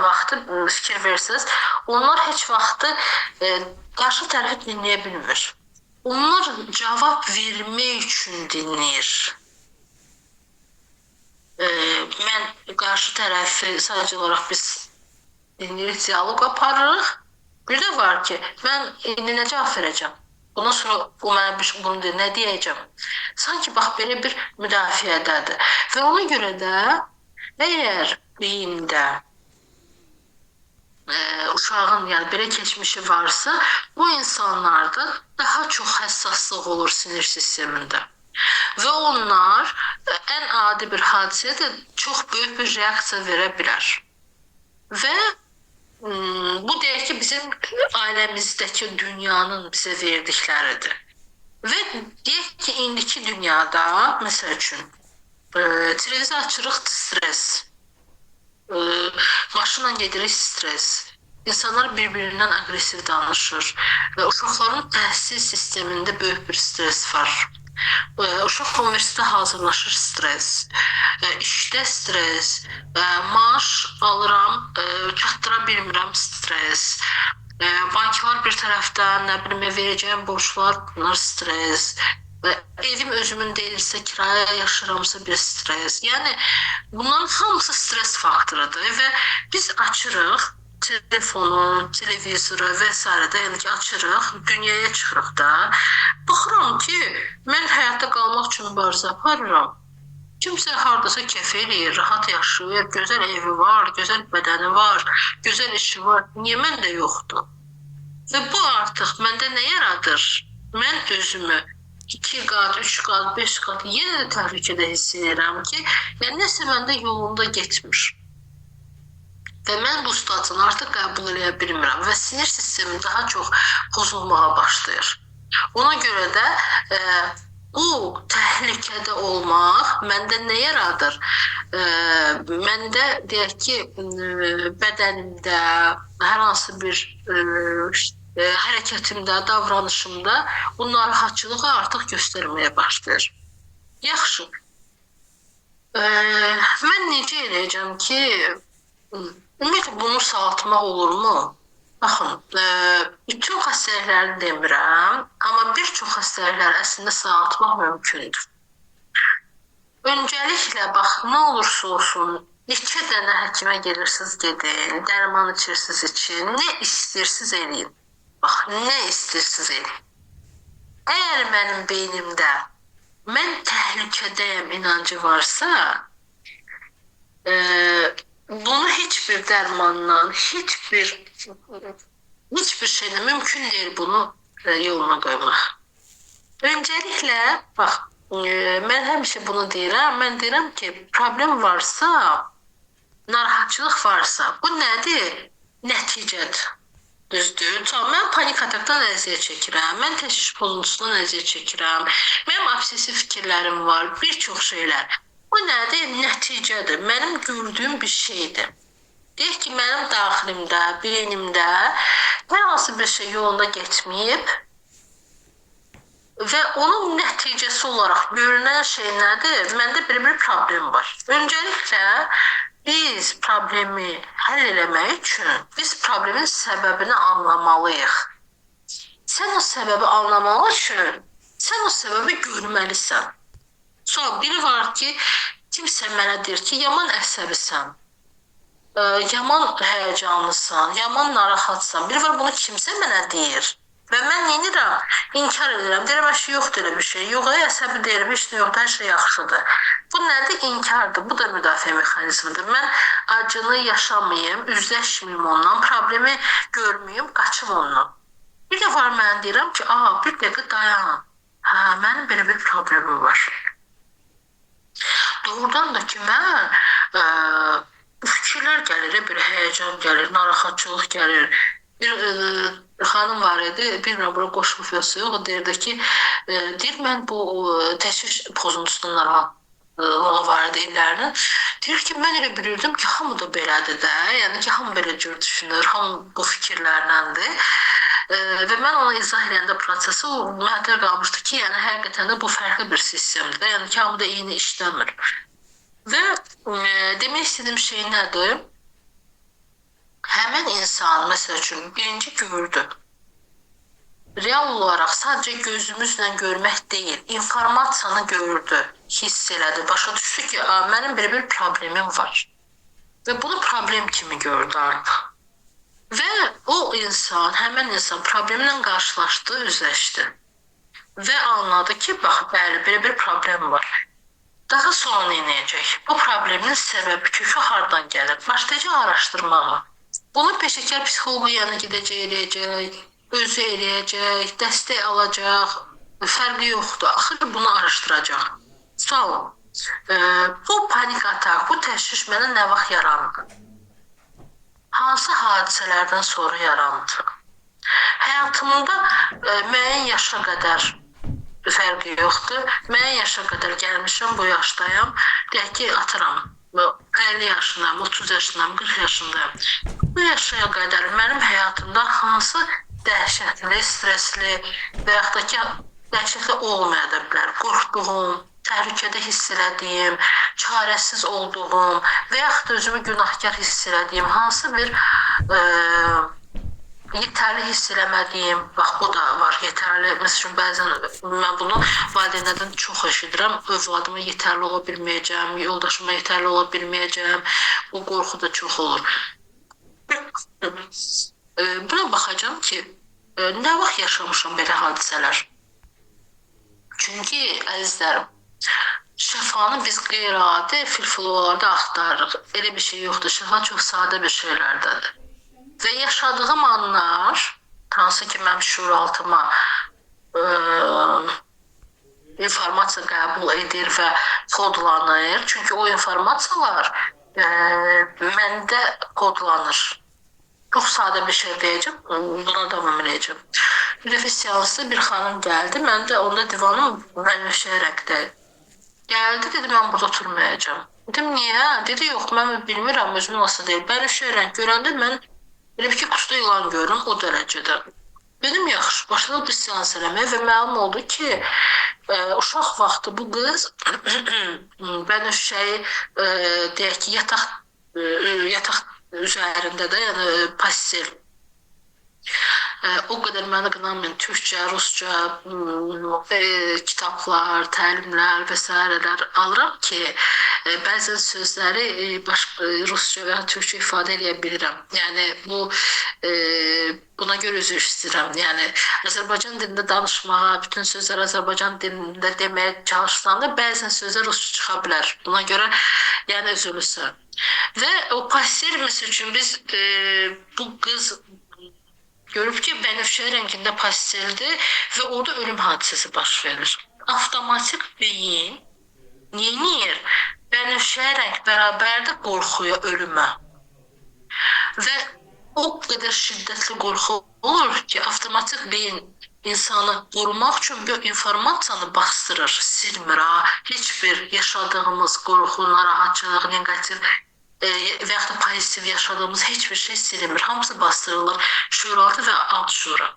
vaxtı fikir verirsiniz, onlar heç vaxtı qarşı tərəfi dinləyə bilmir. Onlar cavab vermək üçün dinləyir. Mən qarşı tərəfi sadəcə olaraq biz dinləyirik, diyaloq aparırıq. Bir də var ki, mən indi nə cavab verəcəm? Bundan sonra o mənə bunu deyir, nə deyəcəm? Sanki bax, belə bir müdafiədədir. Və ona görə də, əgər beyində uşağın, yəni belə keçmişi varsa, bu insanlarda daha çox həssaslıq olur sinir sistemində. Və onlar ən adi bir hadisəyə də çox böyük bir reaksiya verə bilər. Və bu deyək ki, bizim ailəmizdəki dünyanın bizə verdikləridir. Və deyək ki, indiki dünyada, məsəl üçün, televizor açırıq, stres, maşınla gedirik, stres, insanlar bir-birindən aqressiv danışır və uşaqların təhsil sistemində böyük bir stres var. Uşaq universitetə hazırlaşır, stres, işdə stres, maaş alıram, çatdıra bilmirəm, stres, banklar bir tərəfdən, nə bilim, verəcəyim borclar, bunlar stres, evim özümün deyilsə, kiraya yaşıramsa bir stres. Yəni, bunların hamısı stres faktorudur və biz açırıq, telefonu, televizoru və s. də, yəni ki, açırıq, dünyaya çıxırıq da. Baxıram ki, mən həyatda qalmaq üçün mübarizə aparıram. Kimsə haradasa kef eləyir, rahat yaşayır, gözəl evi var, gözəl bədəni var, gözəl işi var. Niyə məndə yoxdur? Və bu artıq məndə nə yaradır? Mən özümü 2 qat, 3 qat, 5 qat yenə də təhlükədə hiss edirəm ki, yəni nəsə məndə yolunda getmir. Və mən bu statını artıq qəbul edə bilmirəm və sinir sistemi daha çox pozulmağa başlayır. Ona görə də bu təhlükədə olmaq məndə nə yaradır? Məndə deyək ki, bədənimdə, hər hansı bir hərəkətimdə, davranışımda bu narahatçılığı artıq göstərməyə başlayır. Yaxşı. Mən necə edəcəm ki, ümumiyyətlə bunu sağaltmaq olurmu? Baxın, bütün xəstəlikləri demirəm, amma bir çox xəstəlikləri əslində sağaltmaq mümkündür. Öncəliklə, bax, nə olursa olsun, 2 dənə həkimə gelirsiniz, gedin, dərman içirsiniz için, nə istəyirsiniz eləyin. bax, nə istəyirsiniz eləyin. Əgər mənim beynimdə mən təhlükədəyəm inancı varsa, bunu heç bir dərmanla, heç bir şeylə mümkün deyil bunu yoluna qoymaq. Öncəliklə, bax, mən həmişə bunu deyirəm. Mən deyirəm ki, problem varsa, narahatçılıq varsa, bu nədir? Nəticədir. Düzdür. Mən panik atakdan əziyyət çəkirəm. Mən təşviş pozuntusundan əziyyət çəkirəm. Mənim obsessiv fikirlərim var, bir çox şeylər. Bu nədir? Nəticədir. Mənim gördüyüm bir şeydir. Deyək ki, mənim daxilimdə, beynimdə hər hansı bir şey yolunda getməyib və onun nəticəsi olaraq görünən şey nədir? Məndə bir problem var. Öncəliklə, biz problemi həll eləmək üçün biz problemin səbəbini anlamalıyıq. Sən o səbəbi anlamaq üçün sən o səbəbi görməlisən. Sonra biri var ki, kimsə mənə deyir ki, yaman əsəbisən, yaman həyəcanlısan, yaman narahatsan. Biri var bunu kimsə mənə deyir. Və mən neynirəm? İnkar edirəm. Deyirəm, şey yoxdur elə bir şey. Yox, əsəbi deyirəm, heç nə yoxdur, hər şey yaxşıdır. Bu nədir? İnkardır. Bu da müdafiə mexanizmidir. Mən acını yaşamayım, üzləşməyim ondan, problemi görməyim, qaçım ondan. Bir də var mən deyirəm ki, bir dəqiqə dayan. Mənim belə bir problemim var. Doğrudan da ki, mən bu fikirlər gəlir, bir həyəcan gəlir, narahatçılıq gəlir. Bir xanım var idi, bilmirəm, bura qoşulub yoxsa yox, o deyirdi ki, deyir, mən bu təşviş pozuntusundan narahatlığı var idi illərinin. Deyir ki, mən elə bilirdim ki, hamı da belədir də, yəni ki, hamı belə cür düşünür, hamı bu fikirlərləndir. Və mən ona izah edəndə prosesi o mühətər qalmışdı ki, yəni həqiqətən də bu fərqli bir sistemdir, yəni ki, hamı da eyni işləmir. Və demək istədiyim şey nədir? Həmin insan, məsəl üçün, birinci gördü. Real olaraq sadəcə gözümüzlə görmək deyil, informasiyanı gördü, hiss elədi, başa düşdü ki, mənim bir problemim var. Və bunu problem kimi gördü artıq. Və o insan, həmin insan problemlə qarşılaşdı, üzləşdi. Və anladı ki, bax, bəli, belə bir problem var. Daha sonra neyəcək? Bu problemin səbəbi, kökü hardan gəlir? Başlayacaq araşdırmağa. Bunu peşəkar psixoloqa yanına gedəcək, eləyəcək, özü eləyəcək, dəstək alacaq, fərqi yoxdur. Axır bunu araşdıracaq. Sual, bu panik atak, bu təşviş mənə nə vaxt yarandı? Hansı hadisələrdən sonra yarandı? Həyatımda müəyyən yaşa qədər fərqi yoxdur. Müəyyən yaşa qədər gəlmişəm, bu yaşdayam. Deyək ki, atıram. 50 yaşındayım, 30 yaşındayım, 40 yaşındayım. Bu yaşaya qədər mənim həyatımda hansı dəhşətli, stresli və yaxud da ki, dəhşətli olmaya da bilər. Qorxduğum, təhlükədə hiss elədiyim, çarəsiz olduğum və yaxud da özümü günahkar hiss elədiyim hansı bir yetərli hiss eləmədiyim, bax bu da var, yetərli. Məsələn, bəzən mən bunu valideynlərdən çox eşidirəm. Övladıma yetərli ola bilməyəcəm, yoldaşıma yetərli ola bilməyəcəm. Bu qorxu da çox olur. Buna baxacağım ki, nə vaxt yaşamışam belə hadisələr? Çünki, əzizlərim, şəfanı biz qeyri-adi filololarda axtarırıq. Elə bir şey yoxdur. Şəfa çox sadə bir şeylərdədir. Və yaşadığım anlar, hansı ki, mənim şuuraltıma informasiya qəbul edir və kodlanır. Çünki o informasiyalar məndə kodlanır. Çox sadə bir şey deyəcəm, buna davam edəcəm. Bir dəfə seansda bir xanım gəldi, mən də onda divanım mənimşəyərəkdə. Gəldi, dedi, mən burada oturmayacağım. Dedim, niyə? Dedi, yox, mən bilmirəm, özümün nasıl deyil. Mənimşəyərək görəndə mən elə bir ki, qutuda ilan görürüm o dərəcədə. Dedim, yaxşı, başladım bir seans eləməyə və məlum oldu ki, uşaq vaxtı bu qız bənövşəyi, deyək ki, yataq üzərində də, yəni pastel. o qədər məni qınamıyın. Türkçə, rusca kitablar, təlimlər və s. alıram ki, bəzən sözləri rusca və ya türkçə ifadə edə bilirəm. Yəni buna görə üzr istəyirəm. Yəni Azərbaycan dilində danışmağa, bütün sözlər Azərbaycan dilində deməyə çalışsam da bəzən sözlər rusca çıxa bilər. Buna görə yəni üzülürsən. Və o pastel məsəl üçün biz bu qız görüb ki, bənövşə rəngində pasteldir və orada ölüm hadisəsi baş verir. Avtomatik beyin neyir? Bənövşə rəng bərabərdir qorxuya, ölümə. Və o qədər şiddətli qorxu olur ki, avtomatik beyin insanı qorumaq üçün bu informasiyanı bastırır, silmir. Heç bir yaşadığımız qorxu, narahatçılıq, negativ və yaxud da pozitiv yaşadığımız heç bir şey silinmir. Hamısı bastırılır şuuraltı və alt şuura.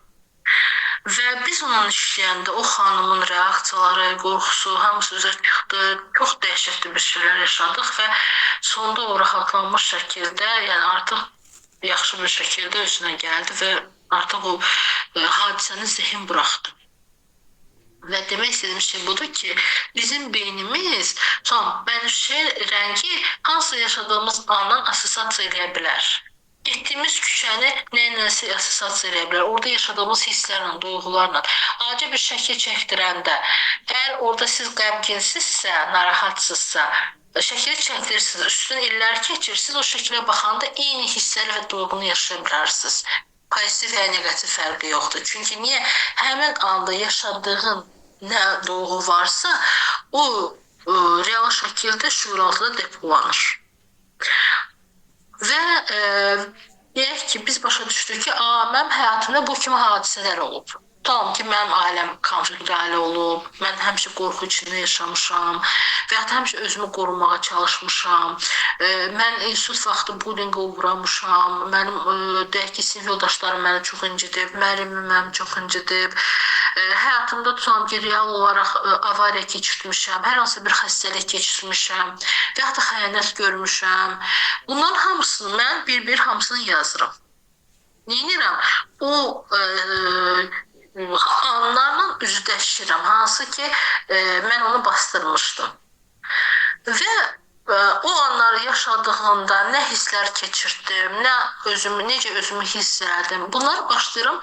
Və biz onun işləyəndə o xanımın reaksiyaları, qorxusu, hamısı üzə çıxdı. Çox dəhşətli bir şeylər yaşadıq və sonda o rahatlanmış şəkildə, yəni artıq yaxşı bir şəkildə özünə gəldi və artıq o hadisəni zehin buraxdı. Və demək istədiyim şey budur ki, bizim beynimiz bənövşə rəngi hansı yaşadığımız andan assosiasiya edə bilər. Getdiyimiz küçəni nə-nəsə assosiasiya edə bilər. Orada yaşadığımız hisslərlə, duyğularla. Acı bir şəkil çəkdirəndə, əgər orada siz qəmginsizsə, narahatsızsa, şəkil çəkdirirsiniz, üstün illər keçirsiniz, o şəkilə baxanda eyni hissləri və duyğunu yaşaya bilərsiniz. Pozitiv və negativ fərqi yoxdur. Çünki niyə? Həmin anda yaşadığın nə duyğu varsa, o real şəkildə şuuraltıda depolanır. Və deyək ki, biz başa düşdük ki, mənim həyatımda bu kimi hadisələr olub. Tamam ki, mənim ailəm konfliktli ailə olub, mən həmişə qorxu içində yaşamışam və ya həmişə özümü qorumağa çalışmışam. Mən insult vaxtı bullyinqə uğramışam, mənim deyək ki, sinif yoldaşlarım məni çox incidib, müəllimim məni çox incidib. Həyatımda tutam ki, real olaraq avariya keçirmişəm, hər hansı bir xəstəlik keçirmişəm və ya da xəyanət görmüşəm. Bunların hamısını mən bir-bir hamısını yazıram. Neyirəm? O anlarla üzləşirəm, hansı ki, mən onu bastırmışdım. Və o anları yaşadığımda nə hisslər keçirdim, necə özümü hiss elədim, bunları başlayıram.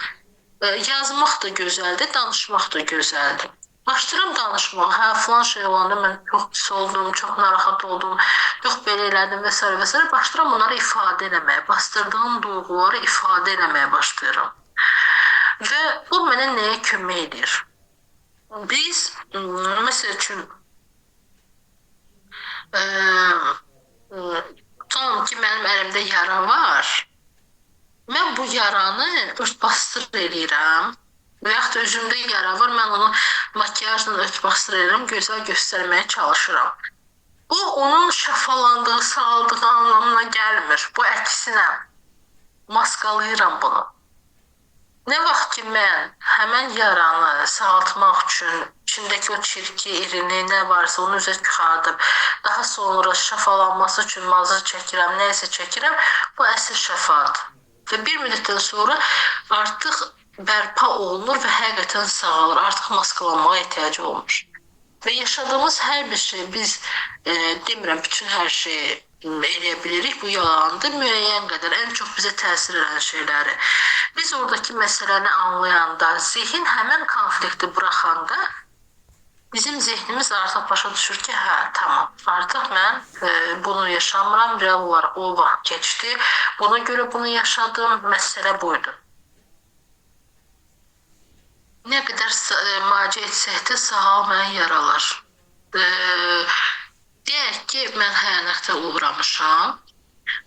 Yazmaq da gözəldir, danışmaq da gözəldir. Başlayıram danışmağa, filan şey olanda mən çox pis oldum, çox narahat oldum, çox belə elədim və s. və s. Başlayıram bunları ifadə eləməyə, bastırdığım duyğuları ifadə eləməyə başlayıram. Və bu mənə nəyə kömək edir? Biz, məsəl üçün, tamam ki, mənim əlimdə yara var, mən bu yaranı ört-bastır eləyirəm və yaxud da üzümdə yara var, mən onu makiyajla ört-bastır eləyirəm, gözəl göstərməyə çalışıram. Bu, onun şəfalandığı, sağaldığı anlamına gəlmir. Bu əksinə, maskalayıram bunu. Nə vaxt ki, mən həmən yaranı sağaltmaq üçün içindəki o çirki, irini, nə varsa onu üzə çıxardıb, daha sonra şəfalanması üçün mazır çəkirəm, nəysə çəkirəm, bu əsl şəfadır. Və bir müddətdən sonra artıq bərpa olunur və həqiqətən sağalır, artıq maskalanmağa ehtiyacı olmur. Və yaşadığımız hər bir şey, biz demirəm, bütün hər şeyi eləyə bilirik, bu yalandır, müəyyən qədər, ən çox bizə təsir edən şeyləri. Biz oradakı məsələni anlayanda, zihin həmən konflikti buraxanda, bizim zihnimiz artıq başa düşür ki, hə, tamam, artıq mən bunu yaşamıram, real olaraq o vaxt keçdi, buna görə bunu yaşadım, məsələ buydu. Nə qədər müalicə etsək də sağalmayan yaralar. Deyək ki, mən xəyanətə uğramışam.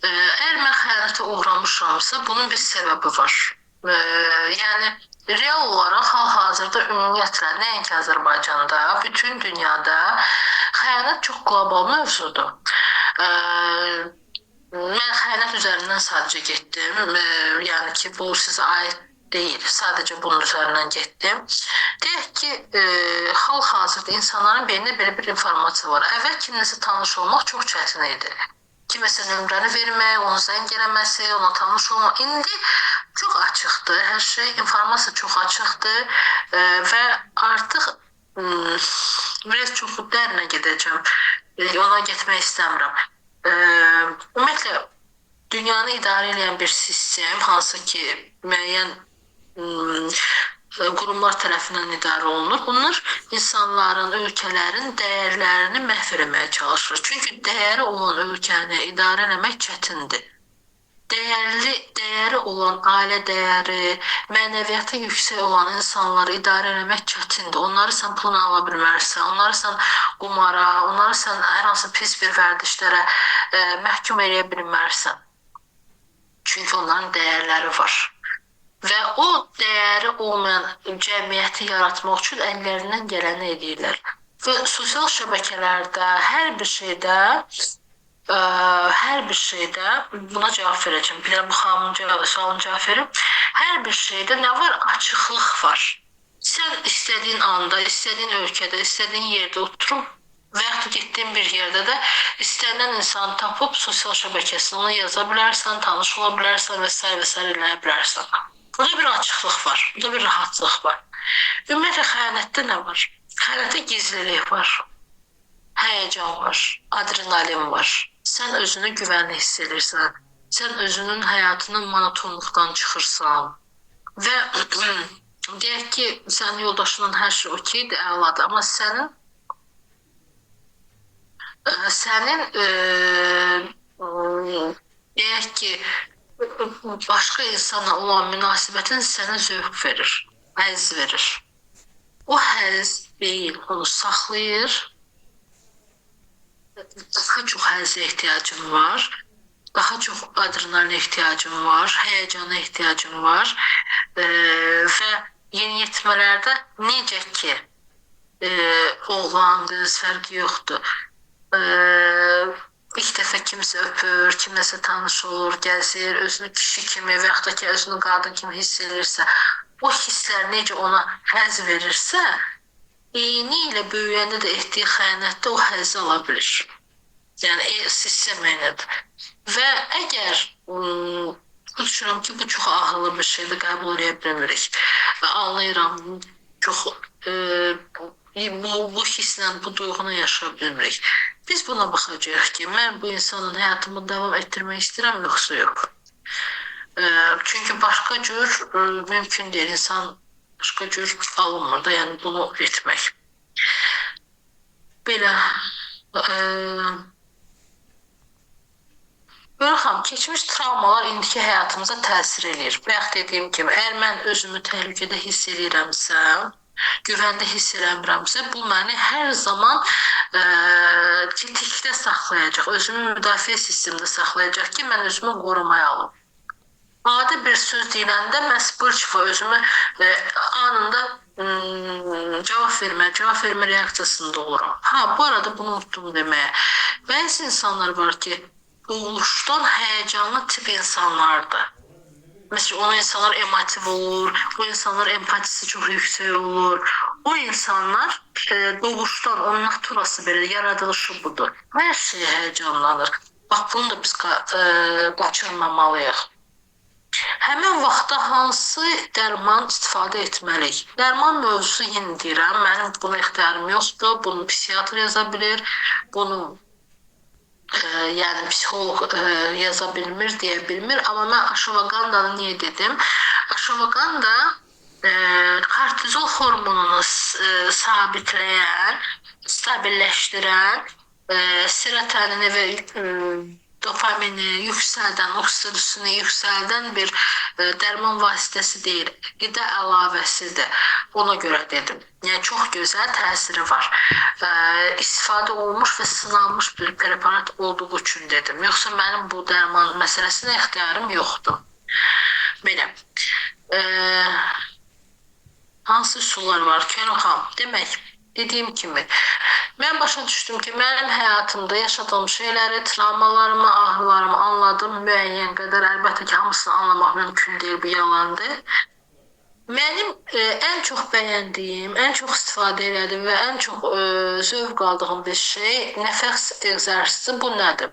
Əgər mən xəyanətə uğramışamsa, bunun bir səbəbi var. Yəni, real olaraq hal-hazırda ümumiyyətlə, nəinki Azərbaycanda, bütün dünyada xəyanət çox qlobal mövzudur. Mən xəyanət üzərindən sadəcə getdim. Yəni ki, bu sizə aid deyil, sadəcə bunun üzərindən getdim. Deyək ki, hal-hazırda insanların beynində belə bir informasiya var. Əvvəl kiminləsə tanış olmaq çox çətin idi. Kiməsə nömrəni vermək, onu zəng eləməsi, ona tanış olmaq. İndi çox açıq. açıqdır. Hər şey, informasiya çox açıqdır və artıq biraz çox dərinə gedəcəm. Ona getmək istəmirəm. Ümumiyyətlə, dünyanı idarə edən bir sistem, hansı ki, müəyyən qurumlar tərəfindən idarə olunur. Bunlar insanların, ölkələrin dəyərlərini məhv etməyə çalışır. Çünki dəyəri olan ölkəni idarə etmək çətindir. Dəyəri olan ailə dəyəri, mənəviyyatı yüksək olan insanları idarə etmək çətindir. Onları sən puluna ala bilmərsən, onları sən qumara, onları sən hər hansı pis bir vərdişlərə məhkum edə bilmərsən. Çünki onların dəyərləri var. Və o dəyəri olmayan cəmiyyəti yaratmaq üçün əllərindən gələni edirlər. Və sosial şəbəkələrdə hər bir şeydə buna cavab verəcəm. Bilirəm, bu xanımın sualını cavab verim. Hər bir şeydə nə var? Açıqlıq var. Sən istədiyin anda, istədiyin ölkədə, istədiyin yerdə oturub və yaxud da getdiyin bir yerdə də istənilən insanı tapıb sosial şəbəkəsində ona yaza bilərsən, tanış ola bilərsən və s. eləyə bilərsən. Burada bir açıqlıq var, burada bir rahatlıq var. Ümumiyyətlə, xəyanətdə nə var? Xəyanətdə gizlilik var, həyəcan var, adrenalin var. Sən özünü güvənli hiss edirsən, sən özünün həyatının monotonluqdan çıxırsan və deyək ki, sənin yoldaşının hər şey okeydir, əladır, amma deyək ki, başqa insana olan münasibətin sənə zövq verir, həzz verir. O həzz beyin onu saxlayır, daha çox həzzə ehtiyacın var, daha çox adrenalinə ehtiyacın var, həyəcana ehtiyacın var və yeniyetmələrdə necə ki, oğlan, qız fərqi yoxdur. İlk dəfə kimsə öpür, kimləsə tanış olur, gəzir, özünü kişi kimi və yaxud da ki, özünü qadın kimi hiss edirsə, o hisslər necə ona həzz verirsə, eyni ilə böyüyəndə də etdiyi xəyanətdə o həzzi ala bilir. Yəni, sistem eynidir. Və əgər düşünürəm ki, bu çox ağırlı bir şeydir, qəbul edə bilmirik. Və anlayıram, çox bu hisslə, bu duyğunu yaşaya bilmirik. Biz buna baxacağıq ki, mən bu insanın həyatımı davam etdirmək istəyirəm, yoxsa yox. Çünki başqa cür mümkün deyil, insan başqa cür alınmır da, yəni bunu etmək. Belə, Görürəm, keçmiş travmalar indiki həyatımıza təsir edir. Bayaq dediyim kimi, əgər mən özümü təhlükədə hiss edirəmsə, güvəndə hiss eləmirəmsə, bu məni hər zaman tetikdə saxlayacaq, özümü müdafiə sistemində saxlayacaq ki, mən özümü qorumaya alım. Adi bir söz deyiləndə məhz bu özümü anında cavab vermə reaksiyasında oluram. Bu arada bunu unutdum deməyə. Bəzi insanlar var ki, doğuşdan həyəcanlı tip insanlardır. Mesela o insanlar emotiv olur, o insanlar empatisi çok yüksek olur. O insanlar doğuştan, onun naturası böyle, yaradılışı budur. Her şeye heyecanlanır. Bak bunu da biz kaçırmamalıyıq. Həmin vaxtda hansı dərman istifadə etməliyik? Dərman mövzusu yenə deyirəm, mənim buna ixtiyarım yoxdur, bunu psixiatr yaza bilir, bunu yəni psixoloq yaza bilmir, deyə bilmir. Amma mən aşavagandanı niyə dedim? Aşavaganda kortizol hormonunu sabitləyən, stabilləşdirən, serotonini və dopamini yüksəldən, oksidasyonu yüksəldən bir dərman vasitəsi deyil, qida əlavəsidir. Ona görə dedim. Yəni, çox gözəl təsiri var. İstifadə olmuş və sınanmış bir preparat olduğu üçün dedim. Yoxsa mənim bu dərman məsələsinə ixtiyarım yoxdur. Belə. Hansı üsullar var? Könüxam. Demək, dediyim kimi, mən başa düşdüm ki, mənim həyatımda yaşadığım şeyləri, travmalarımı, ağrılarımı anladım müəyyən qədər. Əlbəttə ki, hamısını anlamaq mümkün deyil, bu yalandır. Mənim ən çox bəyəndiyim, ən çox istifadə edədiyim və ən çox zövq aldığım bir şey nəfəs egzersizi. Bu nədir?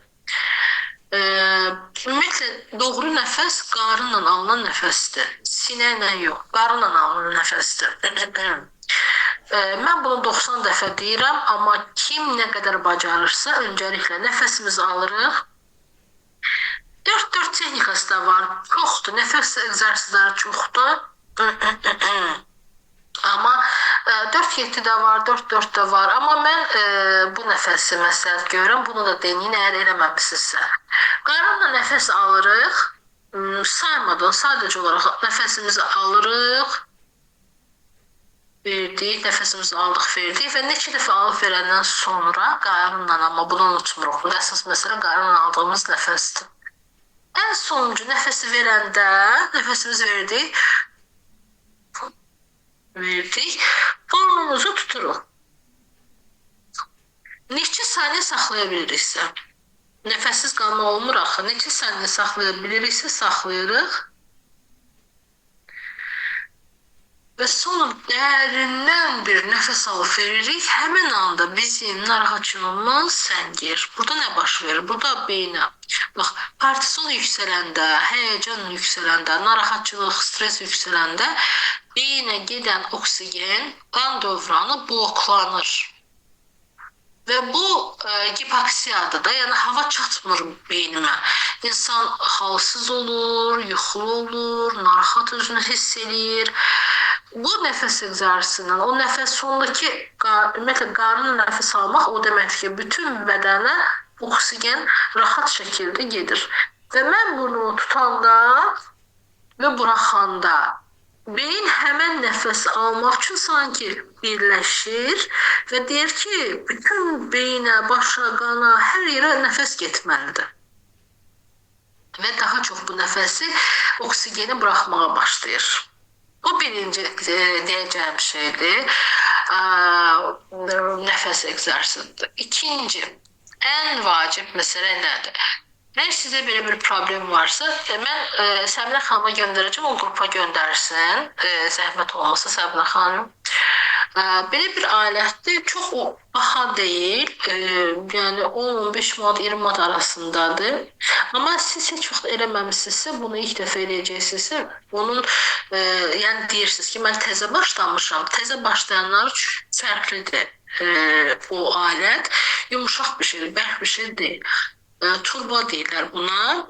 Ümumiyyətlə, doğru nəfəs qarınla alınan nəfəsdir. sinə ilə yox, qarınla alınır nəfəsdir. Mən bunu 90 dəfə deyirəm, amma kim nə qədər bacarırsa, öncəliklə nəfəsimizi alırıq. 4 texnikası da var, çoxdur, nəfəs egzersizləri çoxdur. Amma 4-7 də var, 4-4 də var. Amma mən bu nəfəsi məsləhət görürəm, bunu da deneyin, əgər eləməmisinizsə. Qarınla nəfəs alırıq, saymadan sadəcə olaraq nəfəsimizi alırıq, verdik, nəfəsimizi aldıq, verdik və neçə dəfə alıb verəndən sonra qarınla, amma bunu unutmuruq. Əsas məsələ qarınla aldığımız nəfəsdir. Ən sonuncu nəfəsi verəndə nəfəsimizi verdik, burnumuzu tuturuq. Neçə saniyə saxlaya biliriksə, nəfəssiz qalma olmur axı, neçə saniyə saxlaya biliriksə saxlayırıq. Və sonra dərindən bir nəfəs alıb veririk, həmin anda bizim narahatçılığımız səngir. Burada nə baş verir? Burada beynə, bax, kortizol yüksələndə, həyəcan yüksələndə, narahatçılıq, stres yüksələndə beynə gedən oksigen qan dövranı bloklanır. Və bu hipoksiyadır da, yəni hava çatmır beynimə. İnsan halsız olur, yuxulu olur, narahat özünü hiss edir. Bu nəfəs egzersizindən, o nəfəs sondakı, ümumiyyətlə qarınla nəfəs almaq o deməkdir ki, bütün bədənə oksigen rahat şəkildə gedir. Və mən bunu tutanda və buraxanda beyin həmən nəfəs almaq üçün sanki birləşir və deyir ki, bütün beyinə, başa, qana, hər yerə nəfəs getməlidir. Və daha çox bu nəfəsi oksigeni buraxmağa başlayır. Bu birinci deyəcəyim şeydir, nəfəs egzersizidir. İkinci, ən vacib məsələ nədir? Əgər sizə belə bir problem varsa, mən Səminə xanıma göndərəcəm, o qrupa göndərsin, zəhmət olmasa Səminə xanım. Belə bir alətdir, çox baha deyil, yəni 10-15 manat, 20 manat arasındadır. Amma siz heç vaxt eləməmişsinizsə, bunu ilk dəfə eləyəcəksinizsə, onun, yəni deyirsiniz ki, mən təzə başlamışam, təzə başlayanlar üçün fərqlidir o alət, yumuşaq bir şeydir, bərk bir şey deyil. Turbo deyirlər buna,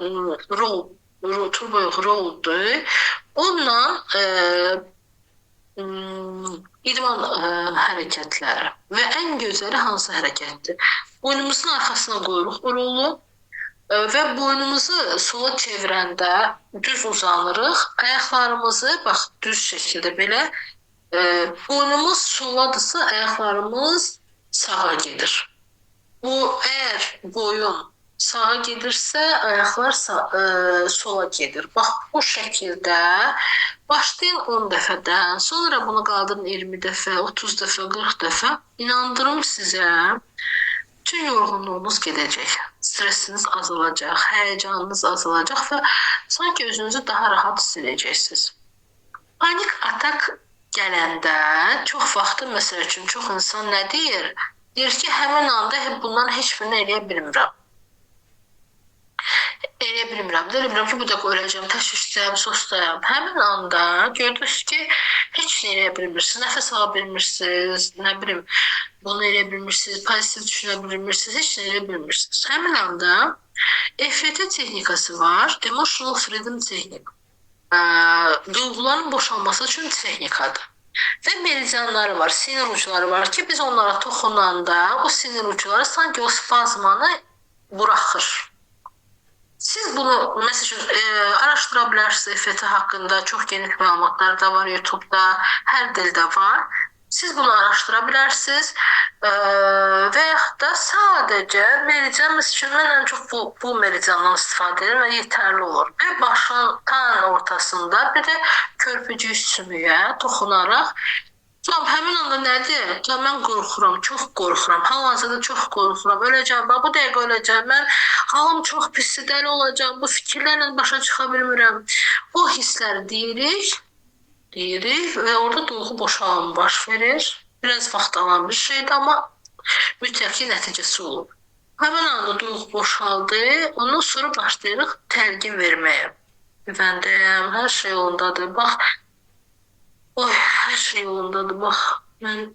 turbo yox, rolldur. Onunla idman hərəkətləri və ən gözəli hansı hərəkətdir? Boynumuzun arxasına qoyuruq bu rolu və boynumuzu sola çevirəndə düz uzanırıq. Ayaqlarımızı, bax, düz şəkildə belə, boynumuz soladırsa, ayaqlarımız sağa gedir. Bu, əgər boyun sağa gedirsə, ayaqlar sola gedir. Bax, bu şəkildə başlayın 10 dəfədən, sonra bunu qaldırın 20 dəfə, 30 dəfə, 40 dəfə. İnandırım sizə, bütün yorğunluğunuz gedəcək, stresiniz azalacaq, həyəcanınız azalacaq və sanki özünüzü daha rahat hiss edəcəksiniz. Panik atak gələndə çox vaxtı, məsəl üçün, çox insan nə deyir? Deyir ki, həmin anda bundan heç birini eləyə bilmirəm. Eləyə bilmirəm ki, bu da öləcəm, təşvişdəyəm, sosdayam. Həmin anda gördünüz ki, heç nə eləyə bilmirsiniz, nəfəs ala bilmirsiniz, nə bilim, bunu eləyə bilmirsiniz, pozitiv düşünə bilmirsiniz, heç nə eləyə bilmirsiniz. Həmin anda EFT texnikası var, Emotional Freedom Technique. Duyğuların boşalması üçün texnikadır. Və meridianları var, sinir uçları var ki, biz onlara toxunanda o sinir uçları sanki o spazmanı buraxır. Siz bunu, məsəl üçün, araşdıra bilərsiniz EFT haqqında, çox geniş məlumatlar da var YouTube-da, hər dildə var. Siz bunu araşdıra bilərsiniz və yaxud da sadəcə meridian, məsəl üçün, mən ən çox bu meridiandan istifadə edirəm və yetərli olur. Və başın tam ortasında bir də körpücük sümüyə toxunaraq, həmin anda nədir? Mən qorxuram, çox qorxuram, hal-hazırda çox qorxuram, öləcəm, bu dəqiqə öləcəm, mən halım çox pisdir, dəli olacaq, bu fikirlərlə başa çıxa bilmirəm. O hissləri deyirik və orada duyğu boşalma baş verir. Biraz vaxt alan bir şeydir, amma mütləq nəticəsi olur. Həmin anda duyğu boşaldı, ondan sonra başlayırıq təlqin verməyə. güvəndəyəm, hər şey yolundadır. Bax, oy, hər şey yolundadır. Bax, mən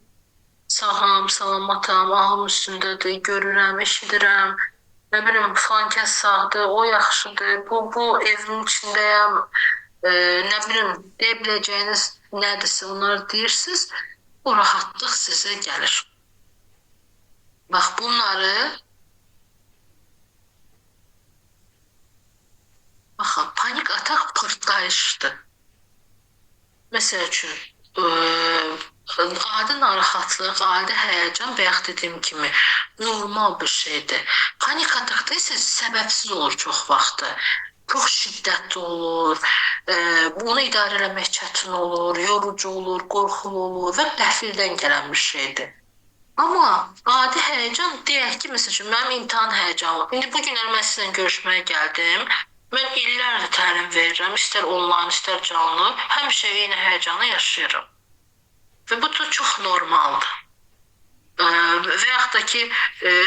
sağam, salamatam, ağım üstündədir, görürəm, eşidirəm. Nə bilim, falan kəs sağdır, o yaxşıdır. Bu evin içindəyəm. Nə bilim, deyə biləcəyiniz nədirsə, onları deyirsiniz. O rahatlıq sizə gəlir. Bax, bunları baxın, panik atak partlayışdır. Məsəl üçün, adi narahatlıq, adi həyəcan və yaxud dediyim kimi normal bir şeydir. Panik atakda isə səbəbsiz olur çox vaxtı. Çox şiddətli olur, bunu idarə eləmək çətin olur, yorucu olur, qorxulu olur və qəfildən gələn bir şeydir. Amma adi həyəcan deyək ki, məsəl üçün mənim imtahan həyəcanım. İndi bu günlər mən sizinlə görüşməyə gəldim. Mən illərdir təlim verirəm, istər onlayn, istər canlı, həmişə eyni həyəcanı yaşayıram. Və bu da çox normaldır. Və yaxud da ki,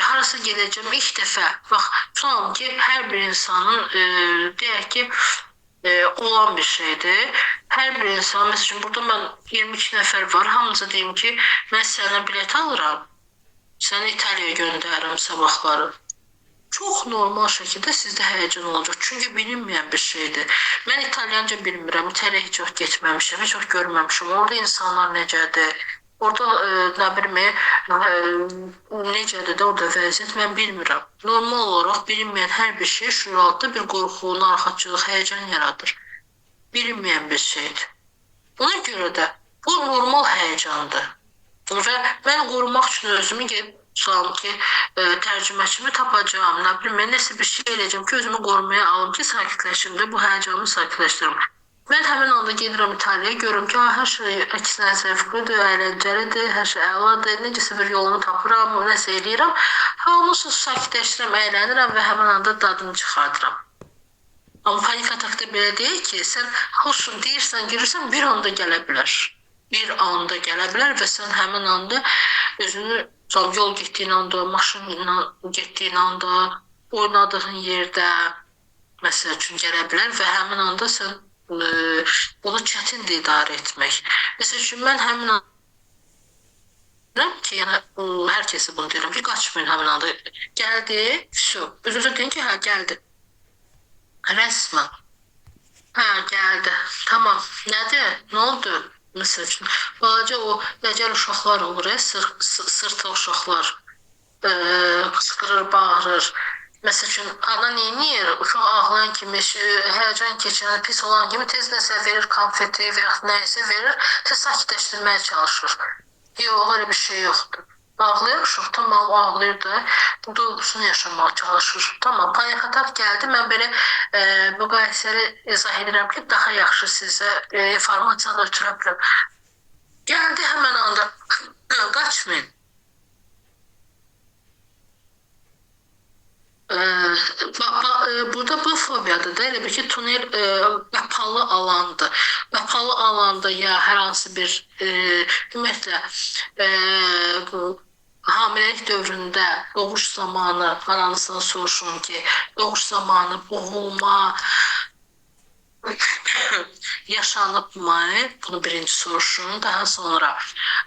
harasa gedəcəm ilk dəfə, bax, tutalım ki, hər bir insanın, deyək ki, olan bir şeydir. Hər bir insan, məsəl üçün, burada mən 22 nəfər var, hamınıza deyim ki, mən sənə bilet alıram, səni İtaliyaya göndərirəm sabahları. Çox normal şəkildə sizdə həyəcan olacaq. Çünki bilinməyən bir şeydir. Mən İtalyanca bilmirəm, İtaliyaya heç vaxt getməmişəm, heç vaxt görməmişəm. Orada insanlar necədir? Orada nə bilim, necədir də orada vəziyyət mən bilmirəm. Normal olaraq bilinməyən hər bir şey şüuraltda bir qorxu, narahatçılıq, həyəcan yaradır. Bilinməyən bir şeydir. Ona görə də bu normal həyəcandır. Və mən qorumaq üçün özümü gedib tutalım ki, tərcüməçimi tapacağam, nə bilim, nəsə bir şey eləyəcəm ki, özümü qorumaya alım ki, sakitləşim də, bu həyəcanımı sakitləşdirim. Mən həmin anda gedirəm İtaliyaya, görürüm ki, hər şey əksinə zəvqlidir, əyləncəlidir, hər şey əladır, necəsə bir yolunu tapıram, nəsə eləyirəm. Onu sakitləşdirirəm, əylənirəm və həmin anda dadını çıxardıram. Amma panik atakda belə deyil ki, sən hoşsun deyirsən, girirsən, bir anda gələ bilər. Bir anda gələ bilər və sən həmin anda özünü yol getdiyin anda, maşınla getdiyin anda, oynadığın yerdə, məsəl üçün gələ bilər və həmin anda sən bunu çətindir idarə etmək. Məsəl üçün, mən həmin anda deyirəm ki, yəni, hər kəsə bunu deyirəm ki, qaçmayın həmin anda. Gəldi, özünüzə deyin ki, hə, gəldi. Rəsmən. Hə, gəldi. Tamam, nədir, nə oldu? Məsəl üçün, balaca o dəcəl uşaqlar olur, sırta uşaqlar, qışqırır, bağırır. Məsəl üçün, ana neyniyir? Uşaq ağlayan kimi, həyəcan keçən, pis olan kimi tez nəsə verir, konfeti və yaxud nəyəsə verir, tez sakitləşdirməyə çalışır. Yox, öyle bir şey yoxdur. Ağlayır uşaq, tamam, ağlayır da, duyğusunu yaşamağa çalışır. Tamam, panik atak gəldi, mən belə müqayisəli izah edirəm ki, daha yaxşı sizə informasiyanı ötürə biləm. Gəldi həmən anda, qaçmayın. Burada bu fobiyadır da, elə bir ki, tunel qapalı alandır. Qapalı alanda ya hər hansı bir, ümumiyyətlə, hamiləlik dövründə doğuş zamanı ananızdan soruşun ki, doğuş zamanı boğulma yaşanıbmı? Bunu birinci soruşun. Daha sonra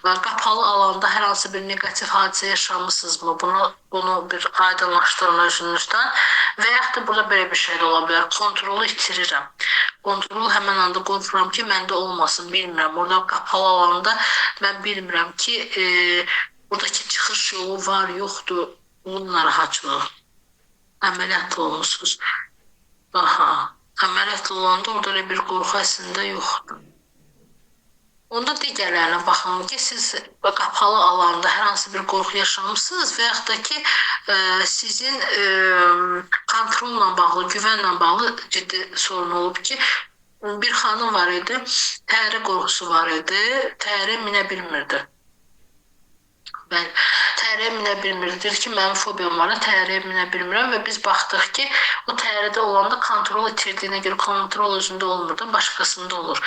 qapalı alanda hər hansı bir negativ hadisə yaşamışsınızmı? Bunu bir aydınlaşdırın özünüzdən. Və yaxud da burada belə bir şey də ola bilər. Kontrolu itirirəm. Kontrolu həmən anda qorxuram ki, məndə olmasın, bilmirəm. Orada qapalı alanda mən bilmirəm ki, buradakı çıxış yolu var, yoxdur. Bunun narahatçılığı. Əməliyyatlı olmuşsunuz. Aha. Əməliyyatlı olanda orada elə bir qorxu əslində yoxdur. Onda digərlərinə baxın ki, siz qapalı alanda hər hansı bir qorxu yaşamışsınız və yaxud da ki, sizin kontrolla bağlı, güvənlə bağlı ciddi sorun olub ki, bir xanım var idi, təyyarə qorxusu var idi, təyyarə minə bilmirdi. Bəli, təyyarəyə minə bilmir. Deyir ki, mənim fobiyam var, təyyarəyə minə bilmirəm və biz baxdıq ki, o təyyarədə olanda kontrol itirdiyinə görə kontrol özündə olmur da, başqasında olur.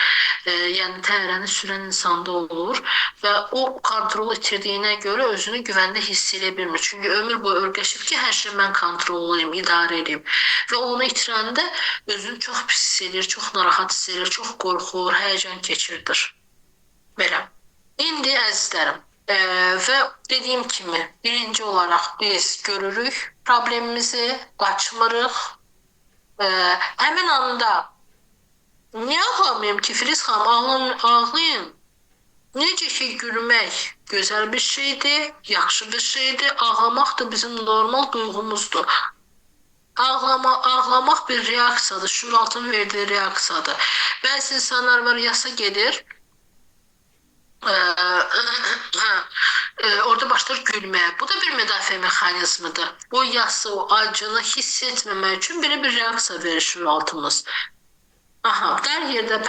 Yəni təyyarəni sürən insanda olur və o kontrol itirdiyinə görə özünü güvəndə hiss edə bilmir. Çünki ömür boyu öyrəşib ki, hər şey mən kontrol edeyim, idarə edeyim. Və onu itirəndə özünü çox pis hiss edir, çox narahat hiss edir, çox qorxur, həyəcan keçirdir. Belə. İndi əzizlərim, və dediyim kimi, birinci olaraq biz görürük problemimizi, qaçmırıq. Həmin anda niyə ağlamayım ki, Filiz xanım, ağlayın. Necə ki, gülmək gözəl bir şeydir, yaxşı bir şeydir. Ağlamaq da bizim normal duyğumuzdur. Ağlamaq bir reaksiyadır, şüuraltının verdiyi reaksiyadır. Bəzi insanlar var, yasa gedir, orada başlar gülməyə. Bu da bir müdafiə mexanizmidir. O yası, o acını hiss etməmək üçün belə bir reaksiya verir şüuraltımız. Aha, dar yerdə,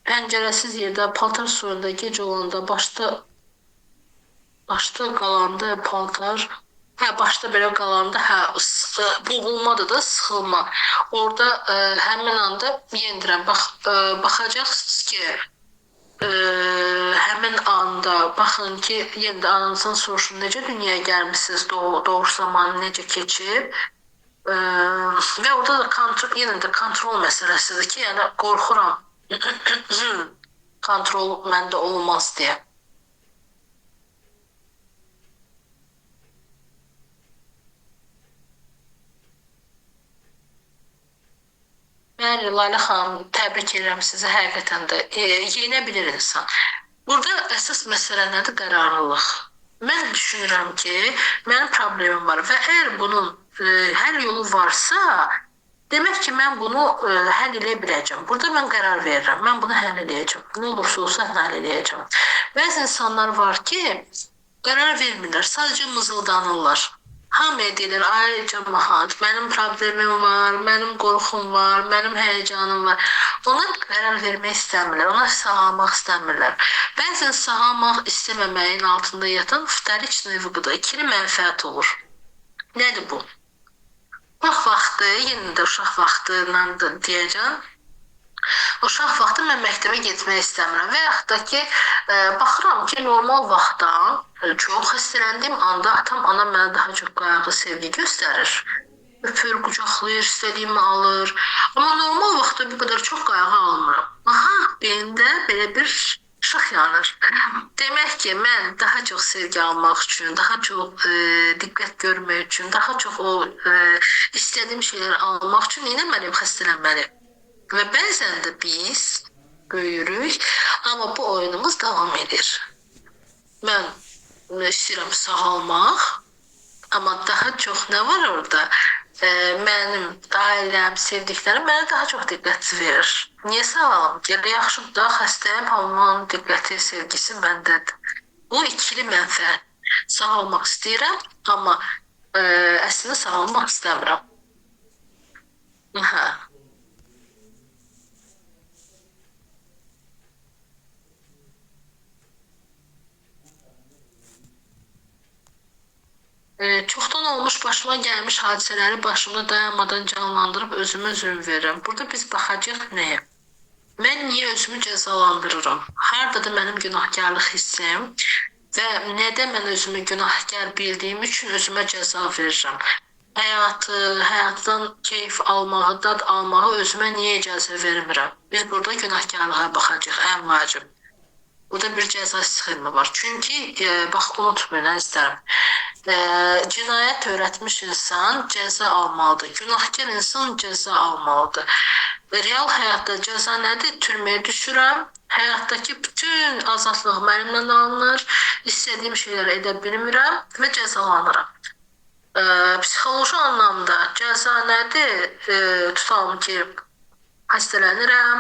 pəncərəsiz yerdə, paltar suyunda gec olanda, başda qalanda paltar, başda belə qalanda, boğulmadır da, sıxılma. Orada həmin anda yendirəm, baxacaqsınız ki, həmin anda baxın ki, yenə də ananızdan soruşun, necə dünyaya gəlmişsiniz, doğuş zamanı necə keçib. Və orada da yenə də kontrol məsələsidir ki, yəni qorxuram, kontrol məndə olmaz deyə. Bəli, Lalə xanım, təbrik edirəm sizi, həqiqətən də yenə bilir insan. Burada əsas məsələ nədir? Qərarlılıq. Mən düşünürəm ki, mənim problemim var və əgər bunun həll yolu varsa, demək ki, mən bunu həll edə biləcəm. Burada mən qərar verirəm, mən bunu həll edəcəm. Nə olursa olsa həll edəcəm. Bəzi insanlar var ki, qərar vermirlər, sadəcə mızıldanırlar. Hamıya deyirlər, ay cəmaət, mənim problemim var, mənim qorxum var, mənim həyəcanım var. Onlar qərar vermək istəmirlər, onlar sağalmaq istəmirlər. Bəzən sağalmaq istəməməyin altında yatan üstəlik növüqüdür, ikili mənfəət olur. Nədir bu? Uşaq vaxtı, yenə də uşaq vaxtı deyəcəm. Uşaq vaxtı mən məktəbə getmək istəmirəm və yaxud da ki, baxıram ki, normal vaxtdan çox xəstələndiyim anda atam, anam mənə daha çox qayğı, sevgi göstərir. Öpür, qucaqlayır, istədiyimi alır. Amma normal vaxtda bu qədər çox qayğı almıram. Aha, beynimdə belə bir işıq yanır. Demək ki, mən daha çox sevgi almaq üçün, daha çox diqqət görmək üçün, daha çox o istədiyim şeyləri almaq üçün eləməliyim, xəstələnməliyim. Və bəzən də biz böyürük, amma bu oyunumuz davam edir. Mən istəyirəm sağalmaq, amma daha çox nə var orada? Mənim ailəm, sevdiklərim mənə daha çox diqqət verir. Niyə sağalım? Gələ yaxşıdır da, xəstəyəm, hamının diqqəti, sevgisi məndədir. Bu ikili mənfəət. Sağalmaq istəyirəm, amma əslində sağalmaq istəmirəm. Çoxdan olmuş başıma gəlmiş hadisələri başımda dayanmadan canlandırıb özümə zülm verirəm. Burada biz baxacaq nəyə? Mən niyə özümü cəzalandırıram? Hardadır mənim günahkarlıq hissim və nədə mən özümü günahkar bildiyim üçün özümə cəza verirəm? Həyatdan keyf almağı, dad almağı özümə niyə icazə vermirəm? Biz burada günahkarlığa baxacaq, ən vacib. Burada bir cəza sxemi var. Çünki, bax, unutmayın, əzizlərim. Cinayət törətmiş insan cəza almalıdır. Günahkar insan cəza almalıdır. Real həyatda cəza nədir? Türməyə düşürəm. Həyatdakı bütün azadlıq mənimlə alınır. İstədiyim şeyləri edə bilmirəm və cəzalanıram. Psixoloji anlamda cəza nədir? Tutalım ki, xəstələnirəm,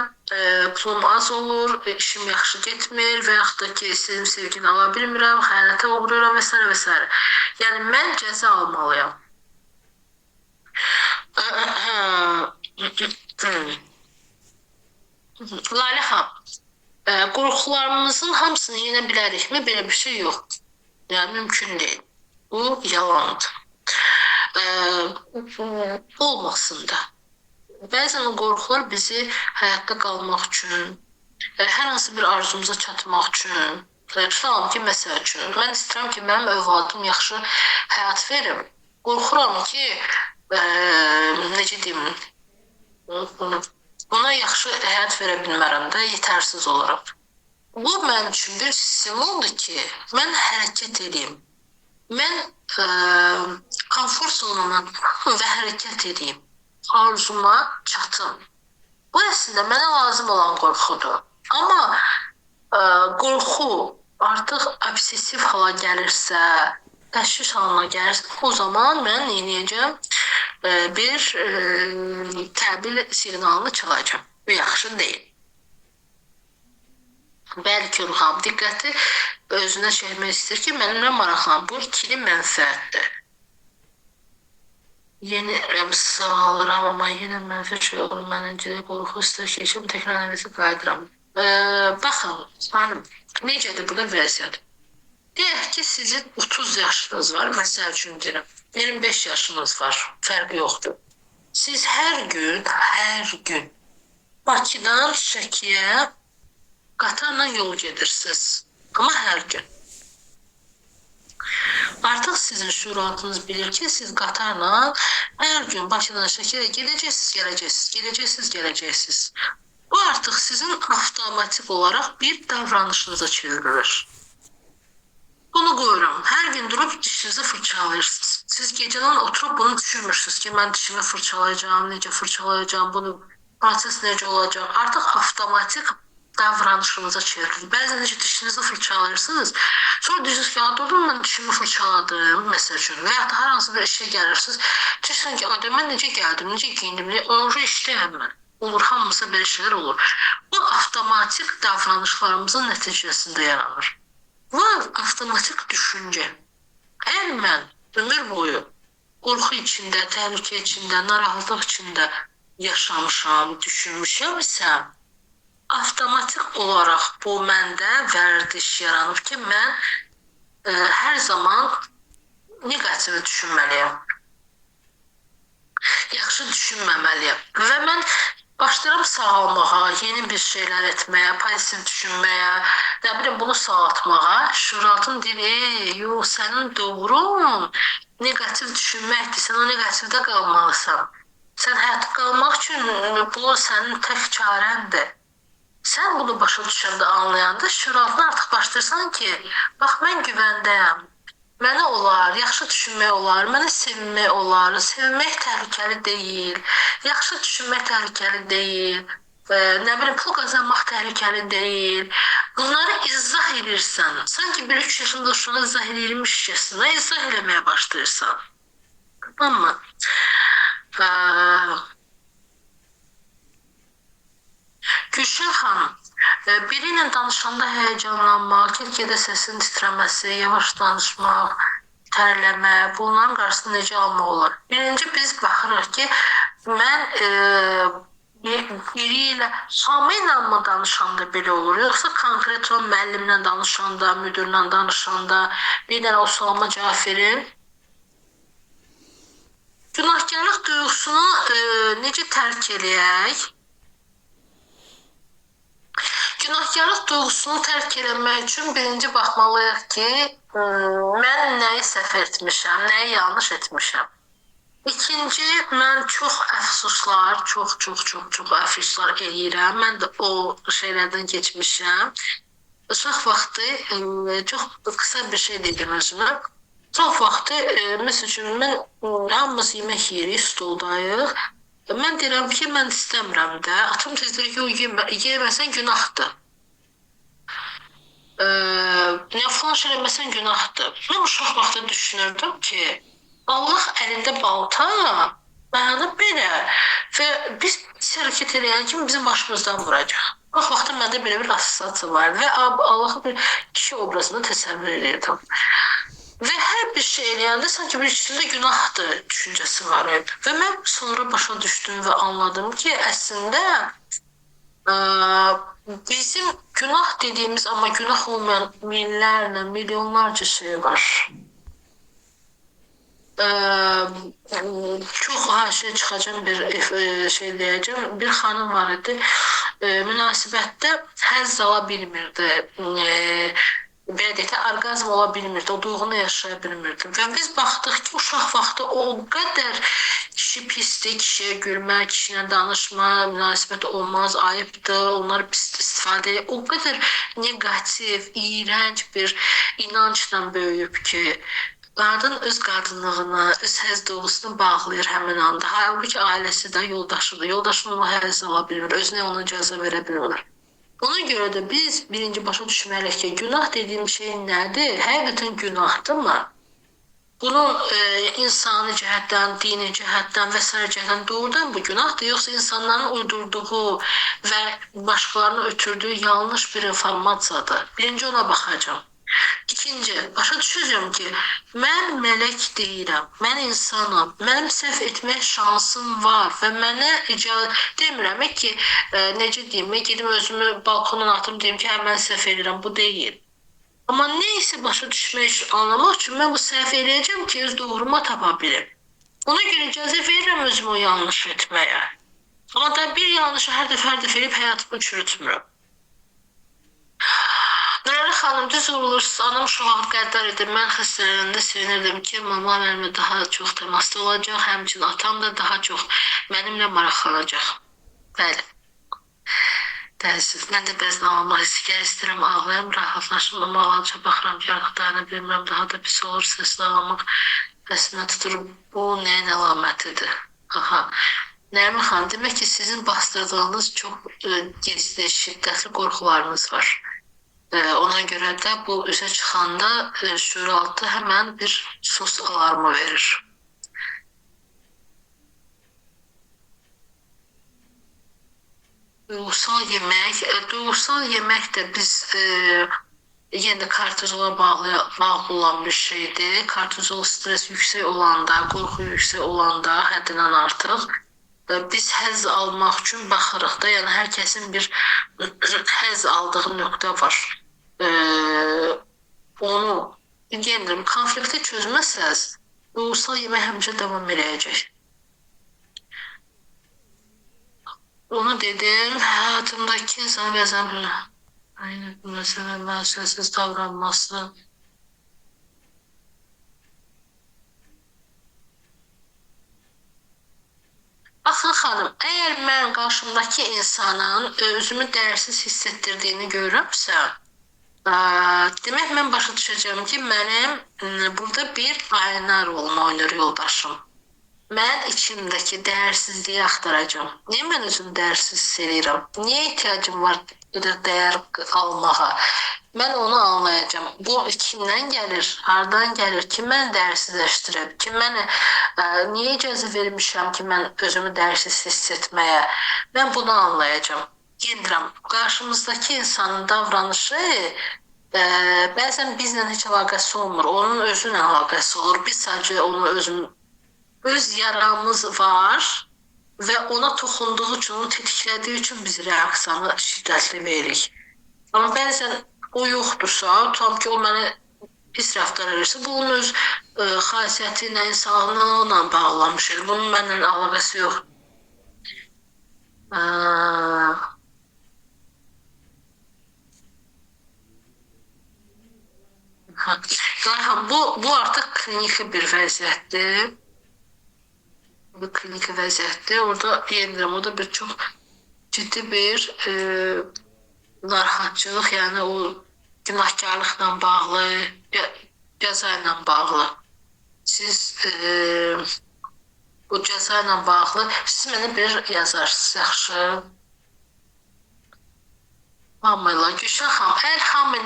pulum az olur, işim yaxşı getmir və yaxud da ki, istədiyim sevgini ala bilmirəm, xəyanətə uğrayıram və s. və s. Yəni, mən cəza almalıyam. Lalə xanım, qorxularımızın hamısını yenə bilərikmi? Belə bir şey yox. Yəni mümkün deyil. Bu yalandır. Olmasın da. Bəzən o qorxular bizi həyatda qalmaq üçün, hər hansı bir arzumuza çatmaq üçün, tutalım ki, məsəl üçün, mən istəyirəm ki, mənim övladım yaxşı həyat verim. Qorxuram ki, necə deyim, ona yaxşı həyat verə bilmərəm də, yetərsiz olaram. Bu mənim üçün bir simvoldur ki, mən hərəkət edeyim. Mən konfor zonundan və hərəkət edeyim. Arzuma çatım. Bu əslində mənə lazım olan qorxudur. Amma qorxu artıq obsessiv hala gəlirsə, təşviş halına gəlirsə, o zaman mən neyəcəm? Bir təbil siqnalını çalacam. Bu yaxşı deyil. Bəlkə ruham diqqəti özünə çəkmək istəyir ki, mənimlə maraqlan. Bu ikili mənfəətdir. Yeni sağalıram, amma yenə mənfi şey olur. Məncə qorxu istər keçib, təkrar nəvəsi qayıdıram. Baxın, hanım, necədir burada vəziyyət? Deyək ki, sizin 30 yaşınız var, məsəl üçün deyirəm. 25 yaşınız var, fərqi yoxdur. Siz hər gün Bakıdan Şəkiyə qatarla yol gedirsiniz. Amma hər gün. Artıq sizin şuuratınız bilir ki, siz qatarla hər gün Bakıdan Şəkiyə gələcəksiniz. Bu artıq sizin avtomatik olaraq bir davranışınıza çevrilir. Bunu qoyuram. Hər gün durub dişinizi fırçalayırsınız. Siz gecədən oturub bunu düşünmürsünüz ki, mən dişimi fırçalayacağım, necə fırçalayacağım, bunu proses necə olacaq. Artıq avtomatik davranışınıza çevrilir. Bəzən necə dişinizi fırçalayırsınız, sonra deyirsiniz ki, durun mən dişimi fırçaladım, məsəl üçün. Və ya da hər hansı bir işə gəlirsiniz, deyirsiniz ki, mən necə gəldim, necə giyindim, onu işləyəm mən. Olur, hamımıza belə şeylər olur. Bu avtomatik davranışlarımızın nəticəsində yaranır. Var avtomatik düşüncə. Əgər mən ömür boyu qorxu içində, təhlükə içində, narahatlıq içində yaşamışam, düşünmüşəm isə, avtomatik olaraq bu məndə vərdiş yaranıb ki, mən hər zaman negativ düşünməliyəm. Yaxşı düşünməməliyəm. Və mən başlayıram sağalmağa, yeni bir şeylər etməyə, pozitiv düşünməyə, nə bilim, bunu sağaltmağa. Şuuratım deyir, yox, sənin doğrun negativ düşünməkdir, sən o negativdə qalmalısan. Sən həyatda qalmaq üçün bu sənin tək çarəndir. Sən bunu başa düşəndə, anlayanda şuuratına artıq başlayırsan ki, bax, mən güvəndəyəm. Mənə olar, yaxşı düşünmək olar, mənə sevinmək olar, sevinmək təhlükəli deyil, yaxşı düşünmək təhlükəli deyil, nə bilim, pul qazanmaq təhlükəli deyil. Bunları izah edirsən, sanki bir 3 yaşında uşağı izah edirmişcəsinə izah eləməyə başlayırsan. Amma Gülşən xanım, biri ilə danışanda həyəcanlanmaq, get-gedə səsin titrəməsi, yavaş danışmaq, tərləmək, bunların qarşısında necə almaq olar? Birinci biz baxırıq ki, mən biri ilə, hamı ilə mı danışanda belə olur, yoxsa konkret o müəllimlə danışanda, müdürlə danışanda, bir dənə o sualıma cavab verin. Günahkarlıq duyğusunu necə tərk eləyək? Günahkarlıq duyğusunu tərk eləmək üçün birinci baxmalıyıq ki, mən nəyi səhv etmişəm, nəyi yanlış etmişəm. İkinci, mən çox əfsuslar, çox əfsuslar eləyirəm. Mən də o şeylərdən keçmişəm. Uşaq vaxtı, çox qısa bir şey deyirəm özümə. Çox vaxtı, məsəl üçün, mən hamımız yemək yeyirik, stoldayıq. Mən deyirəm ki, mən istəmirəm də. Atam tez deyir ki, yeməsən günahdır. Nə falan şey eləməsən günahdır. Mən uşaq vaxtı düşünürdüm ki, Allah əlində balta, mənə belə və biz hərəkət eləyən kimi bizim başımızdan vuracaq. O vaxtda məndə belə bir assosiasiya var və Allahı bir kişi obrazını təsəvvür edirdim. Və hər bir şey eləyəndə sanki bir içində günahdır düşüncəsi var. Və mən sonra başa düşdüm və anladım ki, əslində bizim günah dediğimiz ama günah olmayan binlerle, milyonlarca şey var. Çox haşiyə çıxacağım bir şey deyəcəm. Bir xanım var idi. Münasibətdə həzz ala bilmirdi. Belə deyək də, orqazm ola bilmirdi. O duyğunu yaşaya bilmirdi. Və biz baxdıq ki, uşaq vaxtı o qədər kişi pisdir, kişiyə gülmək, kişiyə danışma, münasibət olmaz, ayıbdır, onlar pis istifadə edir. O qədər negativ, iyrənc bir inancla böyüyüb ki, qadın öz qadınlığını, öz həzz duyğusunu bağlayır həmin anda. Halbuki ailəsi də, yoldaşıdır. Yoldaşın ona həzz ala bilmir, özünə ona icazə verə bilmir. Ona görə də biz birinci başa düşməliyik ki, günah dediyim şey nədir? Həqiqətən günahdır mı? Bunun insani cəhətdən, dini cəhətdən və s. cəhətdən doğrudan bu günahdır, yoxsa insanların uydurduğu və başqalarına ötürdüyü yanlış bir informasiyadır. Birinci ona baxacağım. İkinci, başa düşəcəm ki, mən mələk deyirəm, mən insanım, mənim səhv etmək şansım var və mənə demirəm ki, necə deyim, mən gedim özümü balkondan atım, deyim ki, hə, mən səhv edirəm, bu deyil. Amma neysə başa düşmək, anlamaq üçün mən bu səhv eləyəcəm ki, öz doğruma tapa bilim. Ona görə icazə verirəm özümü o yanlış etməyə. Amma da bir yanlışı hər dəfə edib həyatımı çürütmürəm. Nurəli xanım, düz vurulursunuz, anam şu vaxt qəddar idi. Mən xəstələnəndə sevinirdim ki, mama mənimlə daha çox təmasda olacaq, həmçinin atam da daha çox mənimlə maraqlanacaq. Bəli. Təəssüf, mən də bəzən ağlamaq istəyirəm, ağlayam, rahatlaşım, amma ağlanca baxıram, yarıq dayana bilmirəm, daha da pis olur, sesli ağlamaq əslində tutur. Bu nəyin əlamətidir? Aha. Nərmin xanım, demək ki, sizin bastırdığınız çox gizli, şiddətli qorxularınız var. Ona görə də bu üzə çıxanda şüuraltı həmən bir sus alarmı verir. Duygusal yemək də biz yenə də kortizola bağlı olan bir şeydir. Kortizol stres yüksək olanda, qorxu yüksək olanda həddindən artıq biz həzz almaq üçün baxırıq da, yəni hər kəsin bir həzz aldığı nöqtə var. Onu yenə konflikti çözməsəz, duygusal yemək həmişə davam edəcək. Onu dedim, həyatımdakı insan bəzən məsələn məsuliyyətsiz davranması. Baxın xanım, əgər mən qarşımdakı insanın özümü dəyərsiz hiss etdirdiyini görürəmsə, demək mən başa düşəcəm ki, mənim burada bir ayna rolunu oynayır yoldaşım. Mən içimdəki dəyərsizliyi axtaracağım. Niyə mən özümü dəyərsiz hiss edirəm? Niyə ehtiyacım var dəyər almağa? Mən onu anlayacağım. Bu kimdən gəlir? Hardan gəlir? Kim məni dəyərsizləşdirib? Kim mənə niyə icazə vermişəm ki, mən özümü dəyərsiz hiss etməyə? Mən bunu anlayacağım. Gedirəm. Qarşımızdakı insanın davranışı bəzən bizlə heç əlaqəsi olmur. Onun özünlə əlaqəsi olur. Biz sadəcə onu öz yaramız var və ona toxunduğu üçün, onu tetiklədiyi üçün biz reaksiyanı şiddətli veririk. Amma bəzən o yoxdursa, tutam ki, o mənə pis rəftar edirsə, bu onun öz xasiyyəti ilə, insanlığına bağlanmış. Bunun mənlə əlaqəsi yox. Bu artıq kliniki bir vəziyyətdir. Bu kliniki vəziyyətdir. Orada deyirəm, o da bir çox ciddi bir narahatçılıq, yəni o günahkarlıqla bağlı, cəza ilə bağlı. Siz bu cəza ilə bağlı, siz mənə bir yazarsınız, yaxşı. Hamıyla, Gülşən xanım, əgər hamı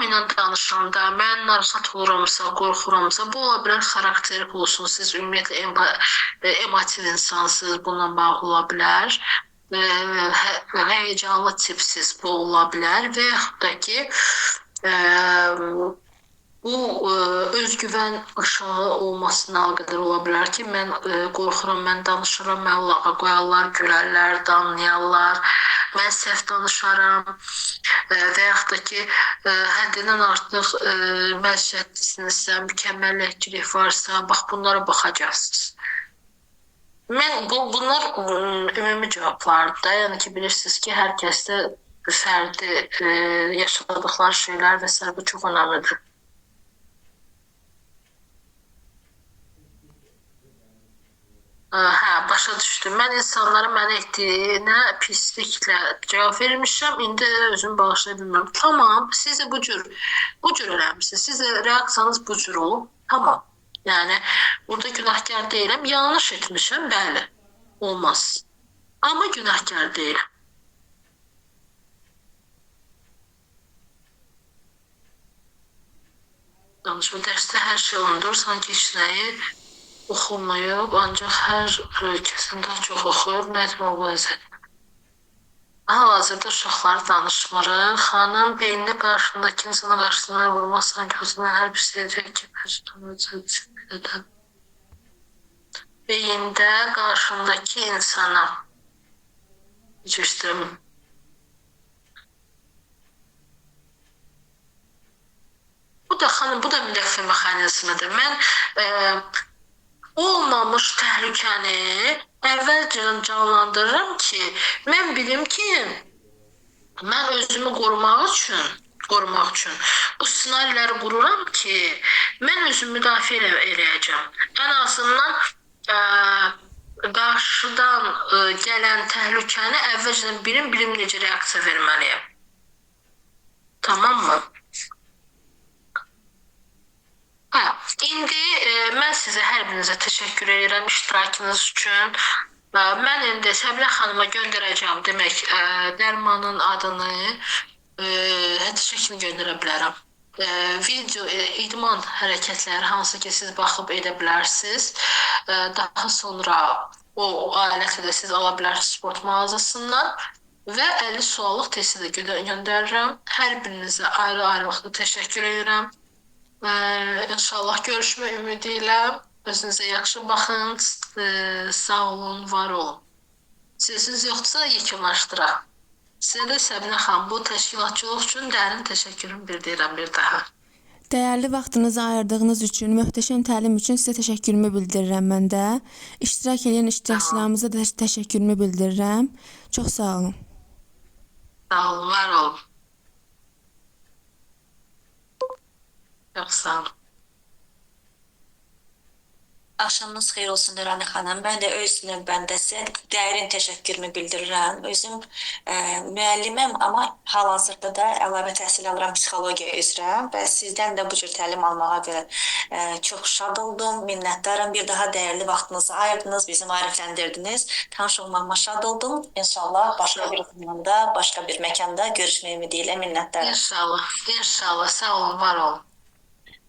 ilə danışanda mən narahat oluramsa, qorxuramsa, bu ola bilər xarakterik olsun, siz ümumiyyətlə emotiv insansınız, bununla bağlı ola bilər. Həyəcanlı tipsiz bu ola bilər və yaxud da ki, bu özgüvən aşağı olmasına qədər ola bilər ki, mən qorxuram, mən danışıram, mən lağa qoyarlar, gülərlər, danlayarlar. mən səhv danışaram və yaxud da ki, həddindən artıq məziyyətlisinizsə, mükəmməlləşcilik varsa, bax bunlara baxacaqsınız. Bunlar ümumi cavablardır da, yəni ki, bilirsiniz ki, hər kəsdə fərdi yaşadıqları şeylər və s. bu çox önəmlidir. Hə, başa düşdüm. Mən insanların mənə etdiyinə pisliklə cavab vermişəm. İndi özümü bağışlaya bilmirəm. Tamam, siz də bu cür eləmişsiniz. Siz də reaksiyanız bu cür olub. Tamam. Yəni burada günahkar deyiləm. Yanlış etmişəm, bəli. Olmaz. Amma günahkar deyiləm. Danışma dərsdə hər şey olundur. Sanki heç nəyi oxunmayıb, ancaq hər kəsin daha çox oxuyur, nəzmə vəzət. Hal-hazırda uşaqları danışmırıq. Xanım beynini qarşındakı insana qarşısına vurmaq sanki özündən hər bir şeyəcək ki, məcbur beyində qarşındakı insana geçirdim. Bu da xanım, bu da müdafiə mexanizmidir. Mən olmamış təhlükəni əvvəlcədən canlandırıram ki, mən bilim ki, mən özümü qorumaq üçün bu ssenariləri qururam ki, mən özümü müdafiə eləyəcəm. Ən azından qarşıdan gələn təhlükəni əvvəlcədən bilim necə reaksiya verməliyəm. Tamam mı? İndi mən sizə hər birinizə təşəkkür edirəm iştirakınız üçün. Mən indi Səbinə xanıma göndərəcəm demək dərmanın adını hətta şəklini göndərə bilərəm. Video idman hərəkətləri hansı ki siz baxıb edə bilərsiniz. Daha sonra o alətlə də siz ala bilərsiniz sport mağazasından və 50 suallıq testi də göndərirəm. Hər birinizə ayrı-ayrılıqda təşəkkür edirəm. İnşallah görüşmə ümidi ilə özünüzə yaxşı baxın, sağ olun, var olun. Sözünüz yoxdursa yekunlaşdıraq. Sizə də Səbinə xanım bu təşkilatçılıq üçün dərin təşəkkürümü bildirirəm bir daha. Dəyərli vaxtınızı ayırdığınız üçün, möhtəşəm təlim üçün sizə təşəkkürümü bildirirəm mən də. İştirak edən iştirakçılarımıza da təşəkkürümü bildirirəm. Çox sağ olun. Sağ olun, var olun. Çox sağ olun. Axşamınız xeyir olsun Nurani xanım. Mən də öz növbəmdə sizə dərin təşəkkürümü bildirirəm. Özüm müəlliməm, amma hal-hazırda da əlavə təhsil alıram psixologiya üzrə və sizdən də bu cür təlim almağa görə çox şad oldum, minnətdaram. Bir daha dəyərli vaxtınızı ayırdınız, bizi maarifləndirdiniz. Tanış olmağıma şad oldum. İnşallah başqa bir zamanda, başqa bir məkanda görüşmək ümidi ilə minnətdaram. İnşallah, inşallah. Sağ olun, var olun.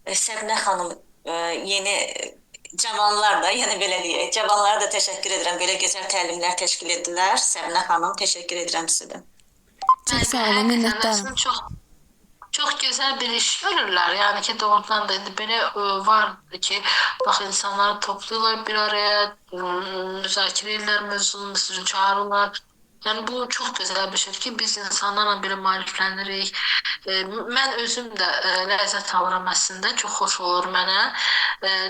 Səbinə xanım, yeni cavanlar da, yəni belə deyək, cavanlara da təşəkkür edirəm. Belə gözəl təlimlər təşkil edirlər. Səbinə xanım, təşəkkür edirəm sizə. Çox sağ olun, minnətdaram. Çox gözəl bir iş görürlər. Yəni ki, doğrudan da indi belə var ki, bax insanları toplayırlar bir araya, müzakirə edirlər mövzunu, sizin çağırırlar. Yəni bu çox gözəl bir şeydir ki, biz insanlarla belə maariflənirik. Mən özüm də ləzzət alıram əslində, çox xoş olur mənə.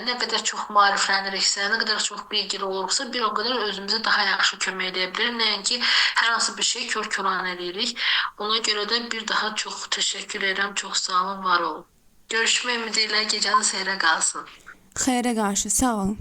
Nə qədər çox maarifləniriksə, nə qədər çox bilgili olursa, bir o qədər özümüzə daha yaxşı kömək edə bilir. Nəinki hər hansı bir şey kör-köran edirik. Ona görə də bir daha çox təşəkkür edirəm, çox sağ olun, var olun. Görüşmək ümidi ilə gecəniz xeyrə qalsın. Xeyrə qarşı, sağ olun.